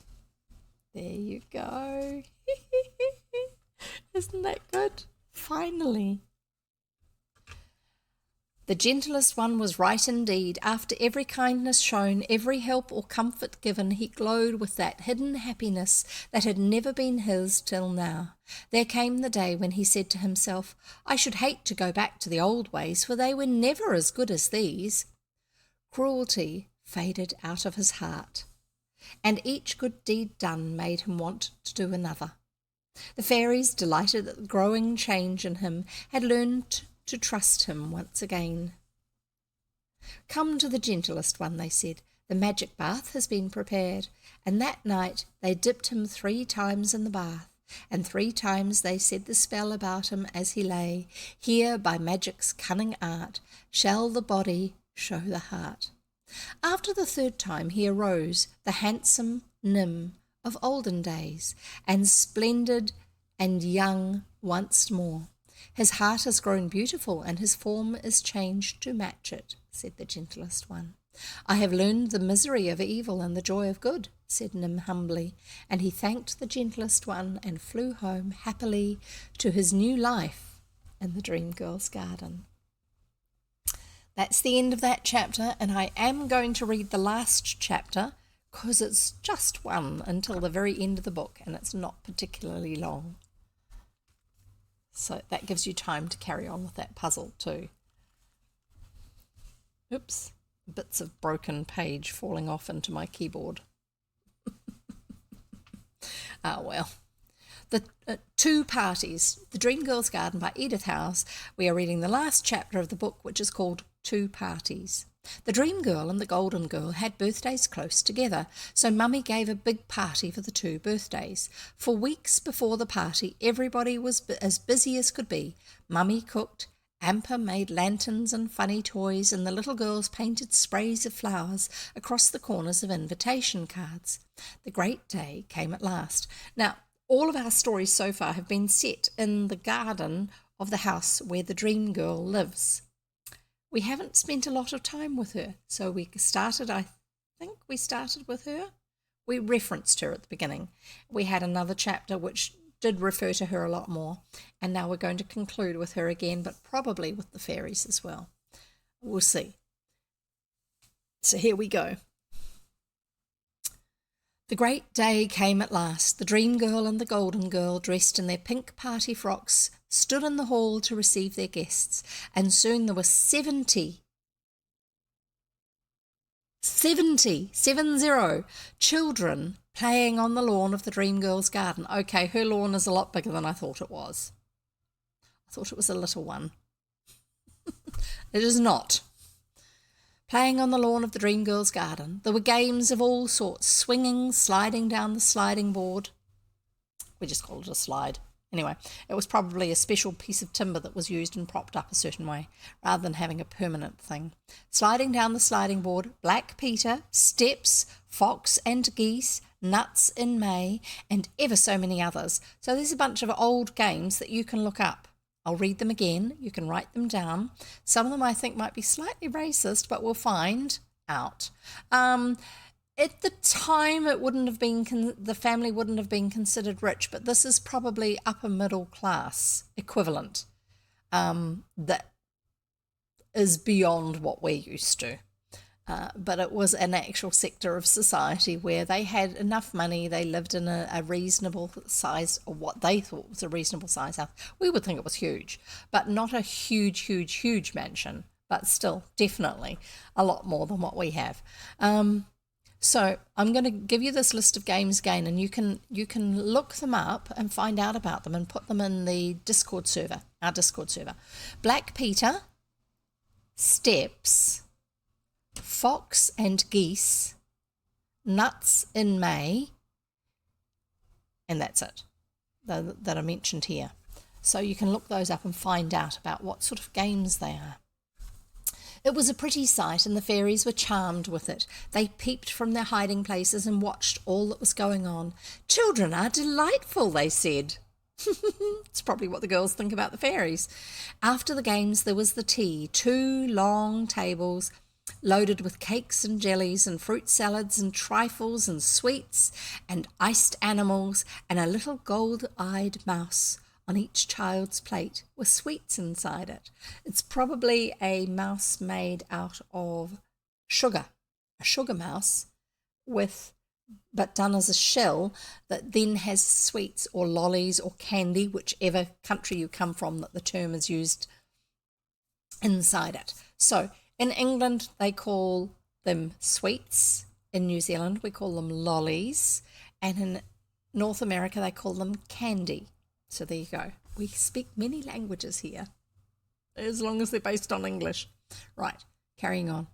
There you go. Isn't that good? Finally. The gentlest one was right indeed. After every kindness shown, every help or comfort given, he glowed with that hidden happiness that had never been his till now. There came the day when he said to himself, I should hate to go back to the old ways, for they were never as good as these. Cruelty faded out of his heart, and each good deed done made him want to do another. The fairies, delighted at the growing change in him, had learned to trust him once again. Come to the gentlest one, they said. The magic bath has been prepared. And that night they dipped him 3 times in the bath, and 3 times they said the spell about him as he lay. Here, by magic's cunning art, shall the body show the heart. After the 3rd time he arose, the handsome Nim of olden days, and splendid and young once more. His heart has grown beautiful, and his form is changed to match it, said the gentlest one. I have learned the misery of evil and the joy of good, said Nim humbly, and he thanked the gentlest one and flew home happily to his new life in the Dream Girl's garden. That's the end of that chapter, and I am going to read the last chapter because it's just one until the very end of the book, and it's not particularly long. So that gives you time to carry on with that puzzle too. Oops, bits of broken page falling off into my keyboard. Ah, well. The Two Parties, The Dream Girl's Garden by Edith House. We are reading the last chapter of the book, which is called Two Parties. The Dream Girl and the Golden Girl had birthdays close together, so Mummy gave a big party for the two birthdays. For weeks before the party, everybody was as busy as could be. Mummy cooked, Amper made lanterns and funny toys, and the little girls painted sprays of flowers across the corners of invitation cards. The great day came at last. Now, all of our stories so far have been set in the garden of the house where the Dream Girl lives. We haven't spent a lot of time with her, so I think we started with her. We referenced her at the beginning. We had another chapter which did refer to her a lot more, and now we're going to conclude with her again, but probably with the fairies as well. We'll see. So here we go. The great day came at last. The Dream Girl and the Golden Girl, dressed in their pink party frocks, stood in the hall to receive their guests, and soon there were 70 children playing on the lawn of the Dream Girl's garden. Okay, her lawn is a lot bigger than I thought it was. I thought it was a little one. It is not. Playing on the lawn of the Dream Girl's garden, there were games of all sorts, swinging, sliding down the sliding board. We just called it a slide. Anyway, it was probably a special piece of timber that was used and propped up a certain way, rather than having a permanent thing. Sliding down the sliding board, Black Peter, steps, fox and geese, nuts in May, and ever so many others. So there's a bunch of old games that you can look up. I'll read them again. You can write them down. Some of them I think might be slightly racist, but we'll find out. At the time, it wouldn't have been the family wouldn't have been considered rich, but this is probably upper middle class equivalent. That is beyond what we're used to. But it was an actual sector of society where they had enough money, they lived in a reasonable size, or what they thought was a reasonable size house. We would think it was huge, but not a huge mansion, but still definitely a lot more than what we have. So I'm going to give you this list of games again, and you can look them up and find out about them and put them in the Discord server, our Discord server. Black Peter, steps, fox and geese, nuts in May, and that's it, that are mentioned here. So you can look those up and find out about what sort of games they are. It was a pretty sight, and the fairies were charmed with it. They peeped from their hiding places and watched all that was going on. Children are delightful, they said. It's probably what the girls think about the fairies. After the games, there was the tea, 2 long tables loaded with cakes and jellies and fruit salads and trifles and sweets and iced animals, and a little gold-eyed mouse on each child's plate with sweets inside it. It's probably a mouse made out of sugar, a sugar mouse but done as a shell that then has sweets or lollies or candy, whichever country you come from that the term is used inside it. So in England, they call them sweets. In New Zealand, we call them lollies. And in North America, they call them candy. So there you go. We speak many languages here, as long as they're based on English. Right, carrying on.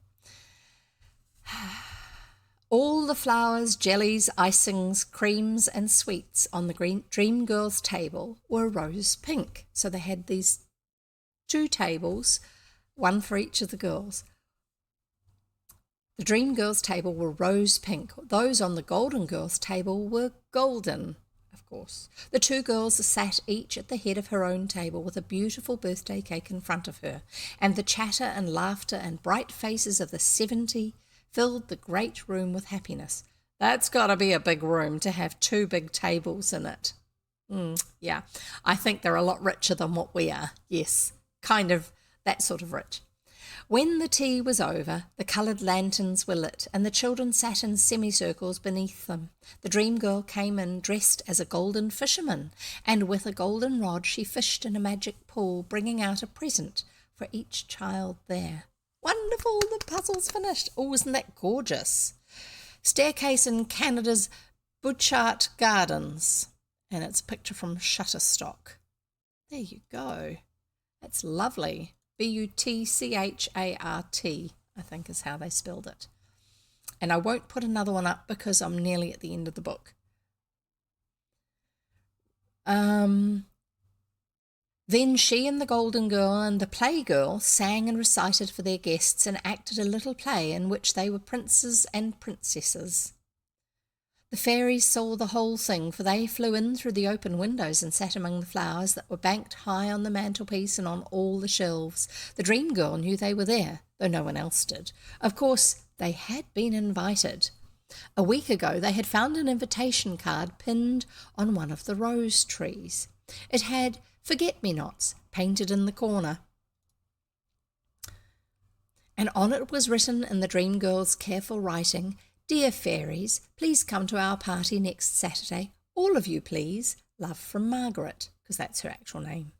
All the flowers, jellies, icings, creams and sweets on the Dream Girl's table were rose pink. So they had these 2 tables, one for each of the girls. The Dream Girl's table were rose pink. Those on the Golden Girl's table were golden. of course. The two girls sat each at the head of her own table with a beautiful birthday cake in front of her, and the chatter and laughter and bright faces of the 70 filled the great room with happiness. That's got to be a big room to have two big tables in it. Yeah, I think they're a lot richer than what we are. Yes, kind of that sort of rich. When the tea was over, the coloured lanterns were lit, and the children sat in semicircles beneath them. The dream girl came in dressed as a golden fisherman, and with a golden rod she fished in a magic pool, bringing out a present for each child there. Wonderful, the puzzle's finished. Oh, isn't that gorgeous? Staircase in Canada's Butchart Gardens, and it's a picture from Shutterstock. There you go. That's lovely. Butchart, I think is how they spelled it. And I won't put another one up because I'm nearly at the end of the book. Then she and the Golden Girl and the Play Girl sang and recited for their guests and acted a little play in which they were princes and princesses. The fairies saw the whole thing, for they flew in through the open windows and sat among the flowers that were banked high on the mantelpiece and on all the shelves. The dream girl knew they were there, though no one else did. Of course, they had been invited. A week ago they had found an invitation card pinned on one of the rose trees. It had "Forget-me-nots" painted in the corner, and on it was written in the dream girl's careful writing, "Dear fairies, please come to our party next Saturday. All of you, please. Love from Margaret," because that's her actual name.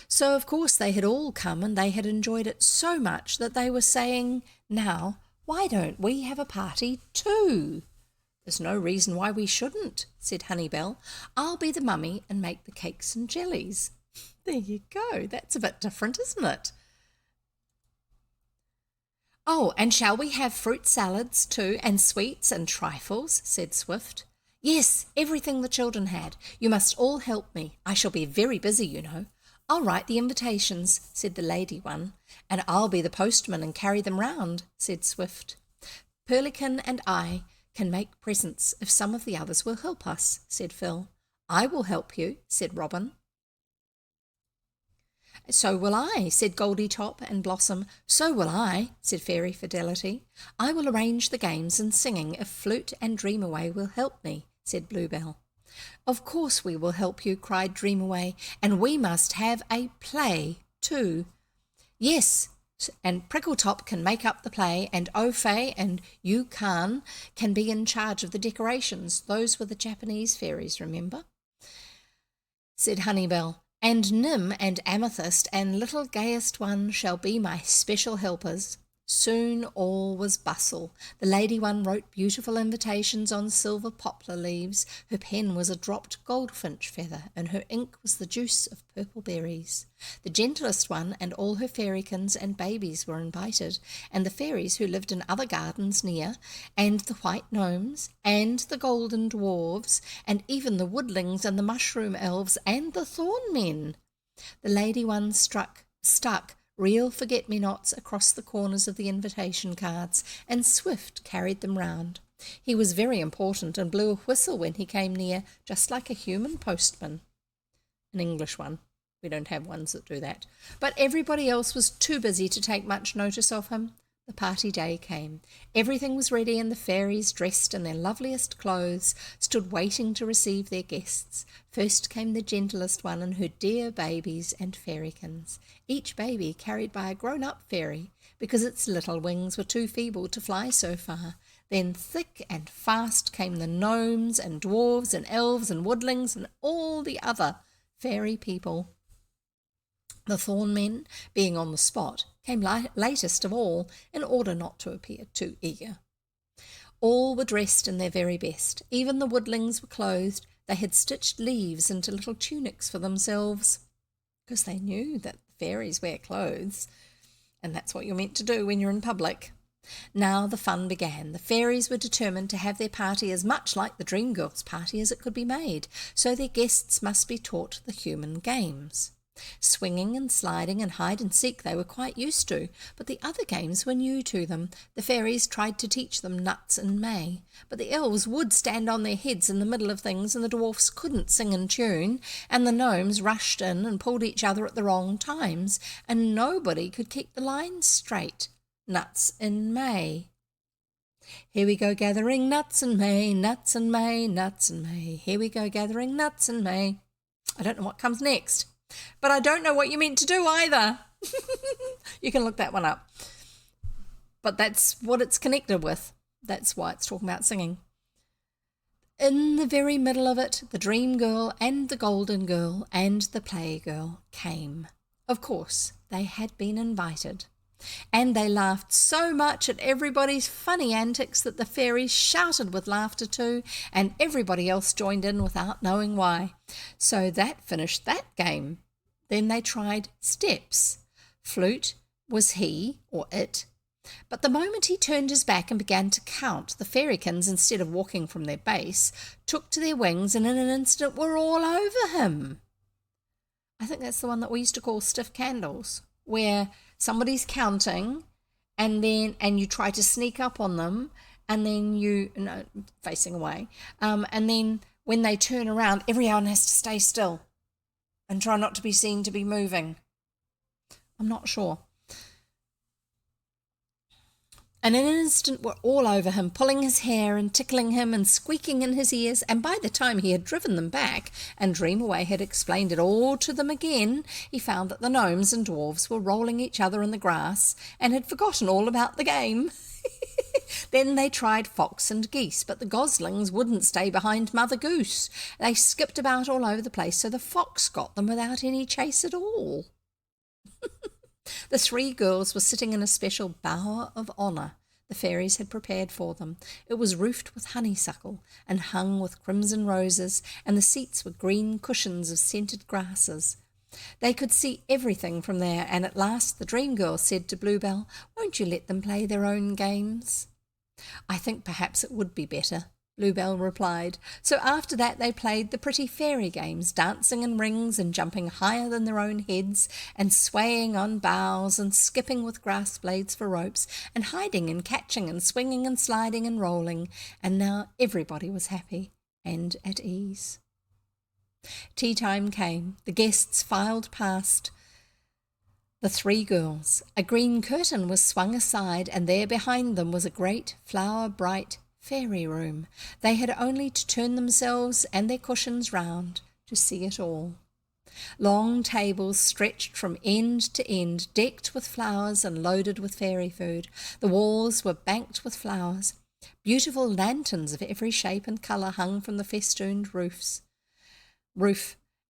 So, of course, they had all come, and they had enjoyed it so much that they were saying, "Now, why don't we have a party too?" "There's no reason why we shouldn't," said Honeybell. "I'll be the mummy and make the cakes and jellies." There you go. That's a bit different, isn't it? "Oh, and shall we have fruit salads too, and sweets and trifles?" said Swift. "Yes, everything the children had. You must all help me. I shall be very busy, you know." "I'll write the invitations," said the lady one. "And I'll be the postman and carry them round," said Swift. "Pearlican and I can make presents if some of the others will help us," said Phil. "I will help you," said Robin. "So will I," said Goldie Top and Blossom. "So will I," said Fairy Fidelity. "I will arrange the games and singing if Flute and Dreamaway will help me," said Bluebell. "Of course we will help you," cried Dreamaway, "and we must have a play too." "Yes, and Prickletop can make up the play, and O'Fay and you can be in charge of the decorations. Those were the Japanese fairies, remember?" said Honeybell. "And Nim and Amethyst and Little Gayest One shall be my special helpers." Soon all was bustle. The lady one wrote beautiful invitations on silver poplar leaves. Her pen was a dropped goldfinch feather, and her ink was the juice of purple berries. The gentlest one and all her fairykins and babies were invited, and the fairies who lived in other gardens near, and the white gnomes, and the golden dwarves, and even the woodlings and the mushroom elves, and the thorn men. The lady one stuck real forget-me-nots across the corners of the invitation cards, and Swift carried them round. He was very important and blew a whistle when he came near, just like a human postman. An English one. We don't have ones that do that. But everybody else was too busy to take much notice of him. The party day came. Everything was ready, and the fairies, dressed in their loveliest clothes, stood waiting to receive their guests. First came the gentlest one and her dear babies and fairykins, each baby carried by a grown-up fairy, because its little wings were too feeble to fly so far. Then thick and fast came the gnomes and dwarves and elves and woodlings and all the other fairy people. The thorn men, being on the spot, came latest of all, in order not to appear too eager. All were dressed in their very best. Even the woodlings were clothed. They had stitched leaves into little tunics for themselves, because they knew that the fairies wear clothes, and that's what you're meant to do when you're in public. Now the fun began. The fairies were determined to have their party as much like the Dream Girl's party as it could be made, so their guests must be taught the human games. Swinging and sliding and hide and seek they were quite used to, but the other games were new to them. The fairies tried to teach them nuts and may, but the elves would stand on their heads in the middle of things, and the dwarfs couldn't sing in tune, and the gnomes rushed in and pulled each other at the wrong times, and nobody could keep the lines straight. Nuts in May. Here we go gathering nuts in May, nuts in May, nuts in May. Here we go gathering nuts in May. I don't know what comes next, but I don't know what you meant to do either. You can look that one up. But that's what it's connected with. That's why it's talking about singing. In the very middle of it, the dream girl and the golden girl and the play girl came. Of course, they had been invited. And they laughed so much at everybody's funny antics that the fairies shouted with laughter too, and everybody else joined in without knowing why. So that finished that game. Then they tried steps. Flute was he, or it, but the moment he turned his back and began to count, the fairykins, instead of walking from their base, took to their wings and in an instant were all over him. I think that's the one that we used to call stiff candles, where somebody's counting and you try to sneak up on them, and then facing away, and then when they turn around, everyone has to stay still and try not to be seen to be moving. I'm not sure. And in an instant were all over him, pulling his hair and tickling him and squeaking in his ears, and by the time he had driven them back and Dreamaway had explained it all to them again, he found that the gnomes and dwarves were rolling each other in the grass and had forgotten all about the game. Then they tried fox and geese, but the goslings wouldn't stay behind Mother Goose. They skipped about all over the place, so the fox got them without any chase at all. The three girls were sitting in a special bower of honour the fairies had prepared for them. It was roofed with honeysuckle and hung with crimson roses, and the seats were green cushions of scented grasses. They could see everything from there, and at last the dream girl said to Bluebell, "Won't you let them play their own games?" "I think perhaps it would be better," Bluebell replied. So after that they played the pretty fairy games, dancing in rings and jumping higher than their own heads, and swaying on boughs and skipping with grass blades for ropes, and hiding and catching and swinging and sliding and rolling, and now everybody was happy and at ease. Tea time came. The guests filed past the three girls. A green curtain was swung aside, and there behind them was a great flower-bright fairy room. They had only to turn themselves and their cushions round to see it all. Long tables stretched from end to end, decked with flowers and loaded with fairy food. The walls were banked with flowers. Beautiful lanterns of every shape and colour hung from the festooned roof,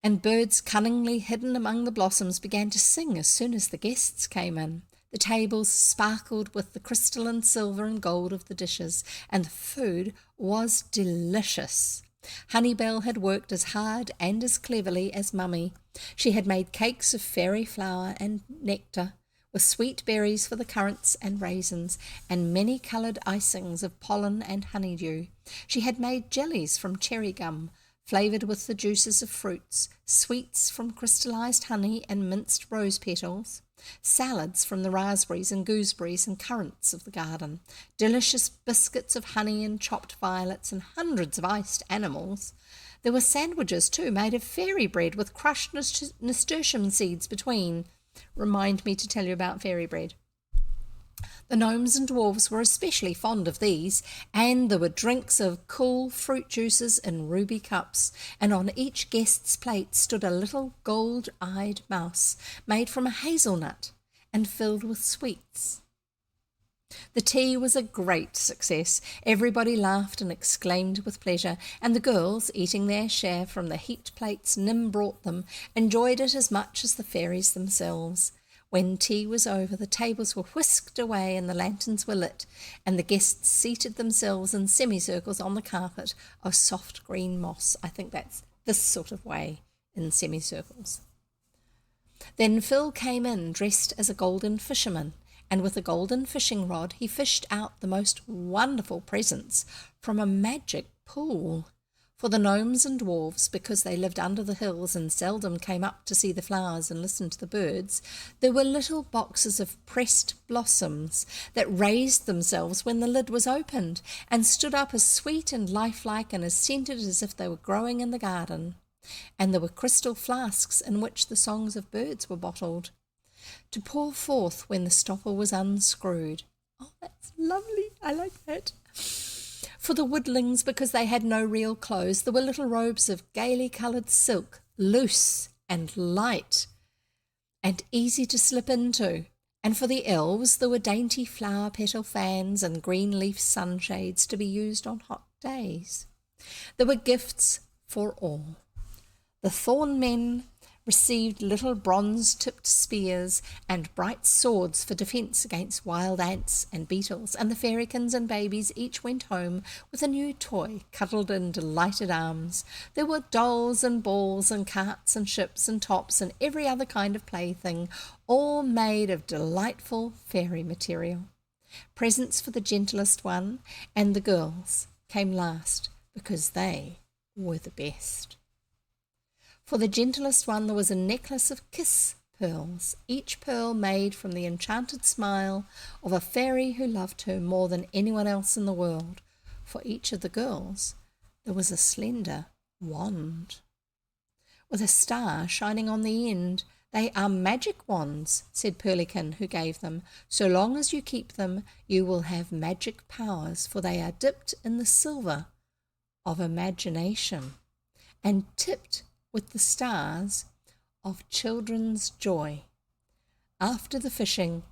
and birds cunningly hidden among the blossoms began to sing as soon as the guests came in. The tables sparkled with the crystal and silver and gold of the dishes, and the food was delicious. Honeybell had worked as hard and as cleverly as Mummy. She had made cakes of fairy flour and nectar, with sweet berries for the currants and raisins, and many-coloured icings of pollen and honeydew. She had made jellies from cherry gum, flavoured with the juices of fruits, sweets from crystallized honey and minced rose petals, salads from the raspberries and gooseberries and currants of the garden, delicious biscuits of honey and chopped violets, and hundreds of iced animals. There were sandwiches too, made of fairy bread with crushed nasturtium seeds between. Remind me to tell you about fairy bread. The gnomes and dwarves were especially fond of these, and there were drinks of cool fruit juices in ruby cups, and on each guest's plate stood a little gold-eyed mouse made from a hazelnut and filled with sweets. The tea was a great success. Everybody laughed and exclaimed with pleasure, and the girls, eating their share from the heaped plates Nim brought them, enjoyed it as much as the fairies themselves. When tea was over, the tables were whisked away and the lanterns were lit, and the guests seated themselves in semicircles on the carpet of soft green moss. I think that's this sort of way, in semicircles. Then Phil came in dressed as a golden fisherman, and with a golden fishing rod he fished out the most wonderful presents from a magic pool. For the gnomes and dwarfs, because they lived under the hills and seldom came up to see the flowers and listen to the birds, there were little boxes of pressed blossoms that raised themselves when the lid was opened and stood up as sweet and lifelike and as scented as if they were growing in the garden. And there were crystal flasks in which the songs of birds were bottled, to pour forth when the stopper was unscrewed. Oh, that's lovely. I like that. For the woodlings, because they had no real clothes, there were little robes of gaily coloured silk, loose and light and easy to slip into. And for the elves, there were dainty flower petal fans and green leaf sunshades to be used on hot days. There were gifts for all. The thorn men received little bronze-tipped spears and bright swords for defence against wild ants and beetles, and the fairykins and babies each went home with a new toy cuddled in delighted arms. There were dolls and balls and carts and ships and tops and every other kind of plaything, all made of delightful fairy material. Presents for the gentlest one, and the girls came last because they were the best. For the gentlest one there was a necklace of kiss pearls, each pearl made from the enchanted smile of a fairy who loved her more than anyone else in the world. For each of the girls there was a slender wand with a star shining on the end. They are magic wands, said Pearlican, who gave them. So long as you keep them, you will have magic powers, for they are dipped in the silver of imagination and tipped with the stars of children's joy. After the fishing,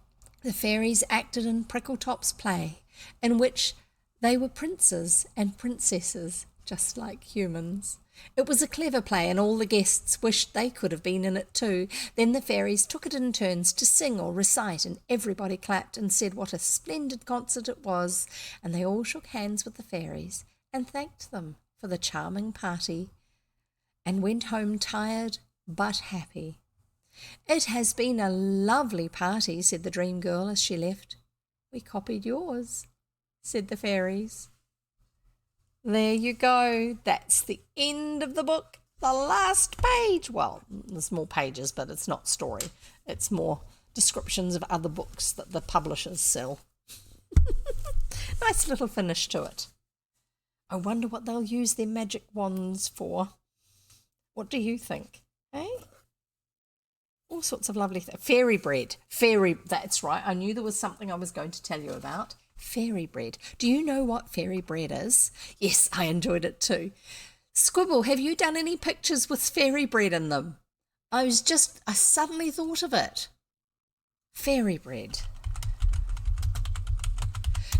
the fairies acted in Prickletop's play, in which they were princes and princesses, just like humans. It was a clever play, and all the guests wished they could have been in it too. Then the fairies took it in turns to sing or recite, and everybody clapped and said what a splendid concert it was, and they all shook hands with the fairies and thanked them for the charming party, and went home tired but happy. It has been a lovely party, said the dream girl as she left. We copied yours, said the fairies. There you go. That's the end of the book. The last page. Well, there's more pages, but it's not story. It's more descriptions of other books that the publishers sell. Nice little finish to it. I wonder what they'll use their magic wands for. What do you think? Eh? All sorts of lovely things. Fairy bread. That's right. I knew there was something I was going to tell you about. Fairy bread. Do you know what fairy bread is? Yes, I enjoyed it too. Squibble, have you done any pictures with fairy bread in them? I suddenly thought of it. Fairy bread.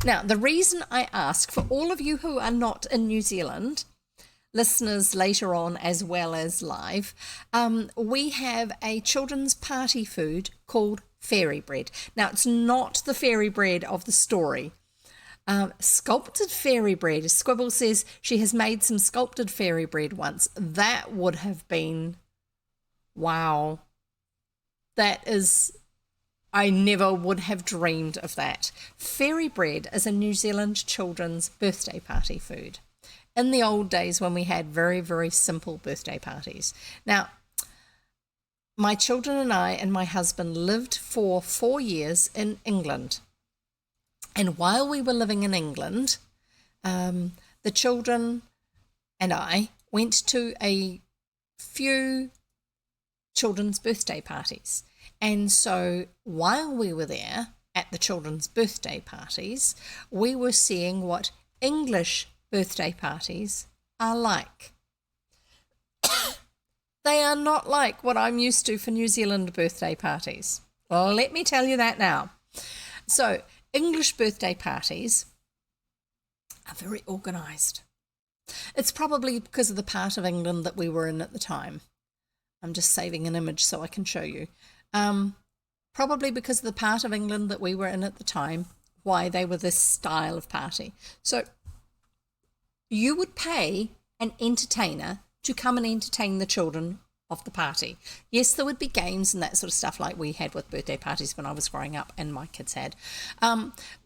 Now, the reason I ask, for all of you who are not in New Zealand, listeners later on as well as live, we have a children's party food called fairy bread. Now, it's not the fairy bread of the story. Sculpted fairy bread. Squibble says she has made some sculpted fairy bread once. That would have been, wow. I never would have dreamed of that. Fairy bread is a New Zealand children's birthday party food. In the old days when we had very, very simple birthday parties. Now, my children and I and my husband lived for 4 years in England. And while we were living in England, the children and I went to a few children's birthday parties. And so while we were there at the children's birthday parties, we were seeing what English birthday parties are like. They are not like what I'm used to for New Zealand birthday parties. Well, let me tell you that now. So, English birthday parties are very organised. It's probably because of the part of England that we were in at the time. I'm just saving an image so I can show you. Probably because of the part of England that we were in at the time, why they were this style of party. So, you would pay an entertainer to come and entertain the children of the party. Yes, there would be games and that sort of stuff like we had with birthday parties when I was growing up and my kids had.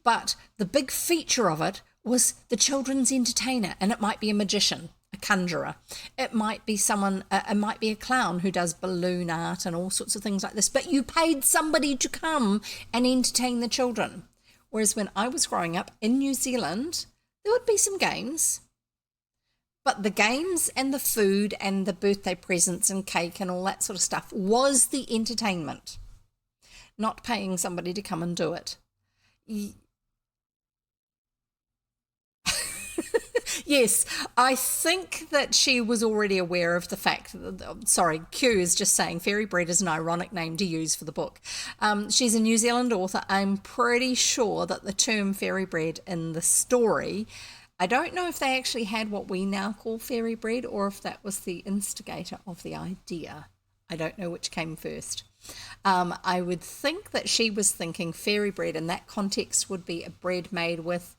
But the big feature of it was the children's entertainer, and it might be a magician, a conjurer. It might be someone, it might be a clown who does balloon art and all sorts of things like this, but you paid somebody to come and entertain the children. Whereas when I was growing up in New Zealand, there would be some games, but the games and the food and the birthday presents and cake and all that sort of stuff was the entertainment, not paying somebody to come and do it. Yes, I think that she was already aware of the fact that, sorry, Q is just saying fairy bread is an ironic name to use for the book. She's a New Zealand author. I'm pretty sure that the term fairy bread in the story, I don't know if they actually had what we now call fairy bread or if that was the instigator of the idea. I don't know which came first. I would think that she was thinking fairy bread in that context would be a bread made with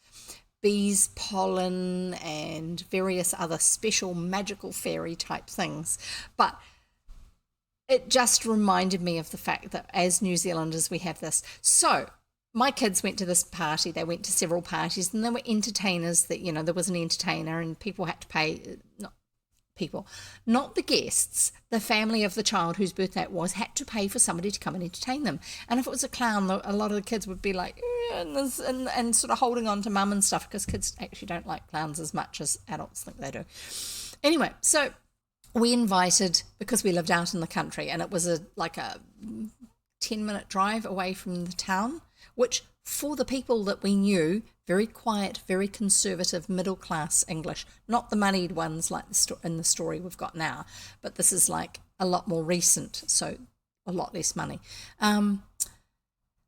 bees, pollen, and various other special magical fairy type things. But it just reminded me of the fact that as New Zealanders we have this. So my kids went to this party, they went to several parties, and there were entertainers that, you know, there was an entertainer and people had to pay, not the guests, the family of the child whose birthday it was had to pay for somebody to come and entertain them. And if it was a clown, a lot of the kids would be like, and sort of holding on to mum and stuff, because kids actually don't like clowns as much as adults think they do. Anyway, so we invited, because we lived out in the country and it was like a 10-minute drive away from the town, which for the people that we knew, very quiet, very conservative, middle-class English, not the moneyed ones like in the story we've got now, but this is like a lot more recent, so a lot less money.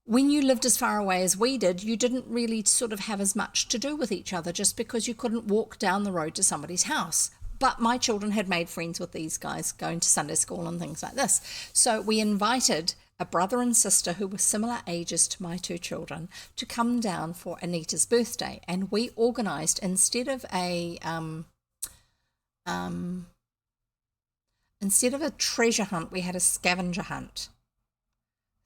When you lived as far away as we did, you didn't really sort of have as much to do with each other just because you couldn't walk down the road to somebody's house. But my children had made friends with these guys going to Sunday school and things like this. So we invited a brother and sister who were similar ages to my two children to come down for Anita's birthday. And we organised, instead of a treasure hunt, we had a scavenger hunt.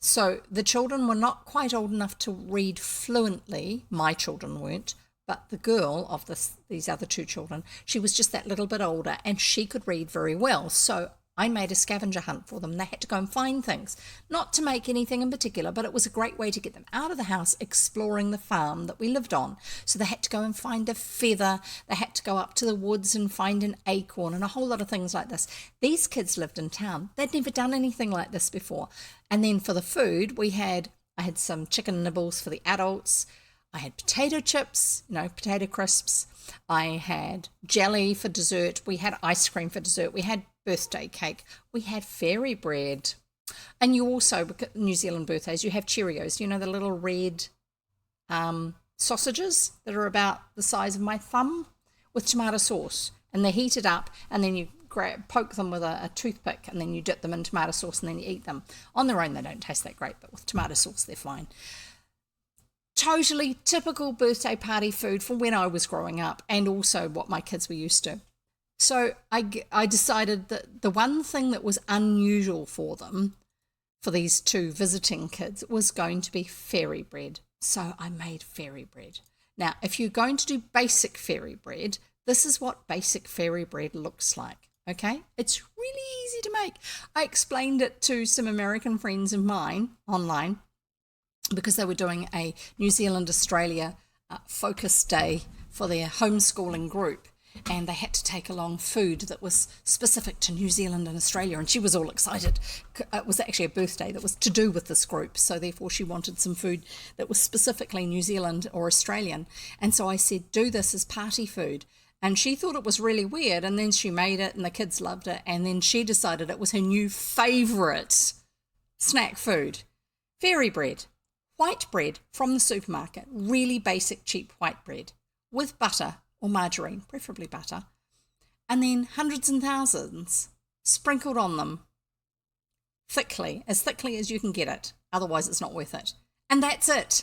So the children were not quite old enough to read fluently. My children weren't, but the girl of these other two children, she was just that little bit older and she could read very well. So I made a scavenger hunt for them. They had to go and find things, not to make anything in particular, but it was a great way to get them out of the house exploring the farm that we lived on. So they had to go and find a feather. They had to go up to the woods and find an acorn and a whole lot of things like this. These kids lived in town. They'd never done anything like this before. And then for the food, I had some chicken nibbles for the adults. I had potato chips, potato crisps. I had jelly for dessert. We had ice cream for dessert. We had birthday cake. We had fairy bread. And you also, New Zealand birthdays, you have Cheerios, the little red sausages that are about the size of my thumb with tomato sauce. And they're heated up and then you poke them with a toothpick and then you dip them in tomato sauce and then you eat them. On their own, they don't taste that great, but with tomato sauce, they're fine. Totally typical birthday party food from when I was growing up and also what my kids were used to. So I decided that the one thing that was unusual for them, for these two visiting kids, was going to be fairy bread. So I made fairy bread. Now, if you're going to do basic fairy bread, this is what basic fairy bread looks like. Okay, it's really easy to make. I explained it to some American friends of mine online because they were doing a New Zealand Australia focus day for their homeschooling group, and they had to take along food that was specific to New Zealand and Australia, and she was all excited. It was actually a birthday that was to do with this group, so therefore she wanted some food that was specifically New Zealand or Australian. And so I said, do this as party food. And she thought it was really weird, and then she made it and the kids loved it, and then she decided it was her new favourite snack food. Fairy bread, white bread from the supermarket, really basic cheap white bread with butter or margarine, preferably butter, and then hundreds and thousands sprinkled on them thickly as you can get it, otherwise it's not worth it. And that's it.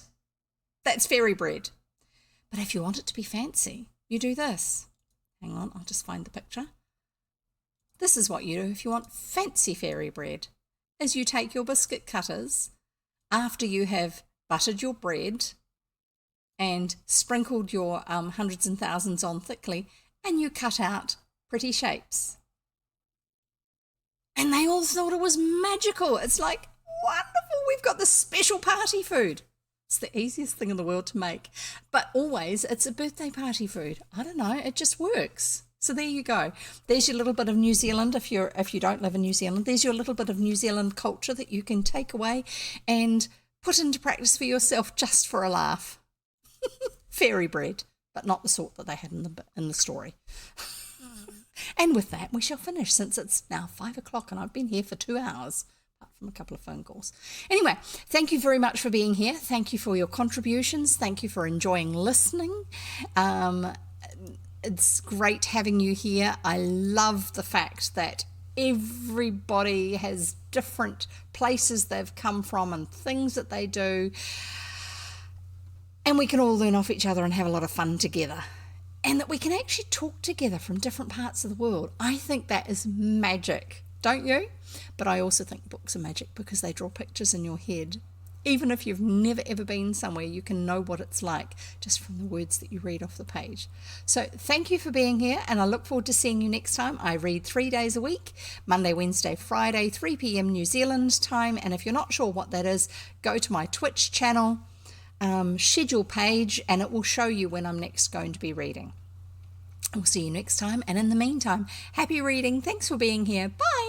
That's fairy bread. But if you want it to be fancy, you do this. Hang on, I'll just find the picture. This is what you do if you want fancy fairy bread, is you take your biscuit cutters after you have buttered your bread and sprinkled your hundreds and thousands on thickly, and you cut out pretty shapes. And they all thought it was magical. It's like, wonderful, we've got this special party food. It's the easiest thing in the world to make. But always, it's a birthday party food. I don't know, it just works. So there you go. There's your little bit of New Zealand. If you don't live in New Zealand, there's your little bit of New Zealand culture that you can take away and put into practice for yourself just for a laugh. Fairy bread, but not the sort that they had in the story. And with that, we shall finish, since it's now 5 o'clock and I've been here for 2 hours, apart from a couple of phone calls. Anyway, thank you very much for being here. Thank you for your contributions. Thank you for enjoying listening. It's great having you here. I love the fact that everybody has different places they've come from and things that they do. And we can all learn off each other and have a lot of fun together. And that we can actually talk together from different parts of the world. I think that is magic, don't you? But I also think books are magic because they draw pictures in your head. Even if you've never ever been somewhere, you can know what it's like just from the words that you read off the page. So thank you for being here, and I look forward to seeing you next time. I read 3 days a week, Monday, Wednesday, Friday, 3 p.m. New Zealand time. And if you're not sure what that is, go to my Twitch channel, schedule page, and it will show you when I'm next going to be reading. We'll see you next time, and in the meantime, happy reading. Thanks for being here. Bye.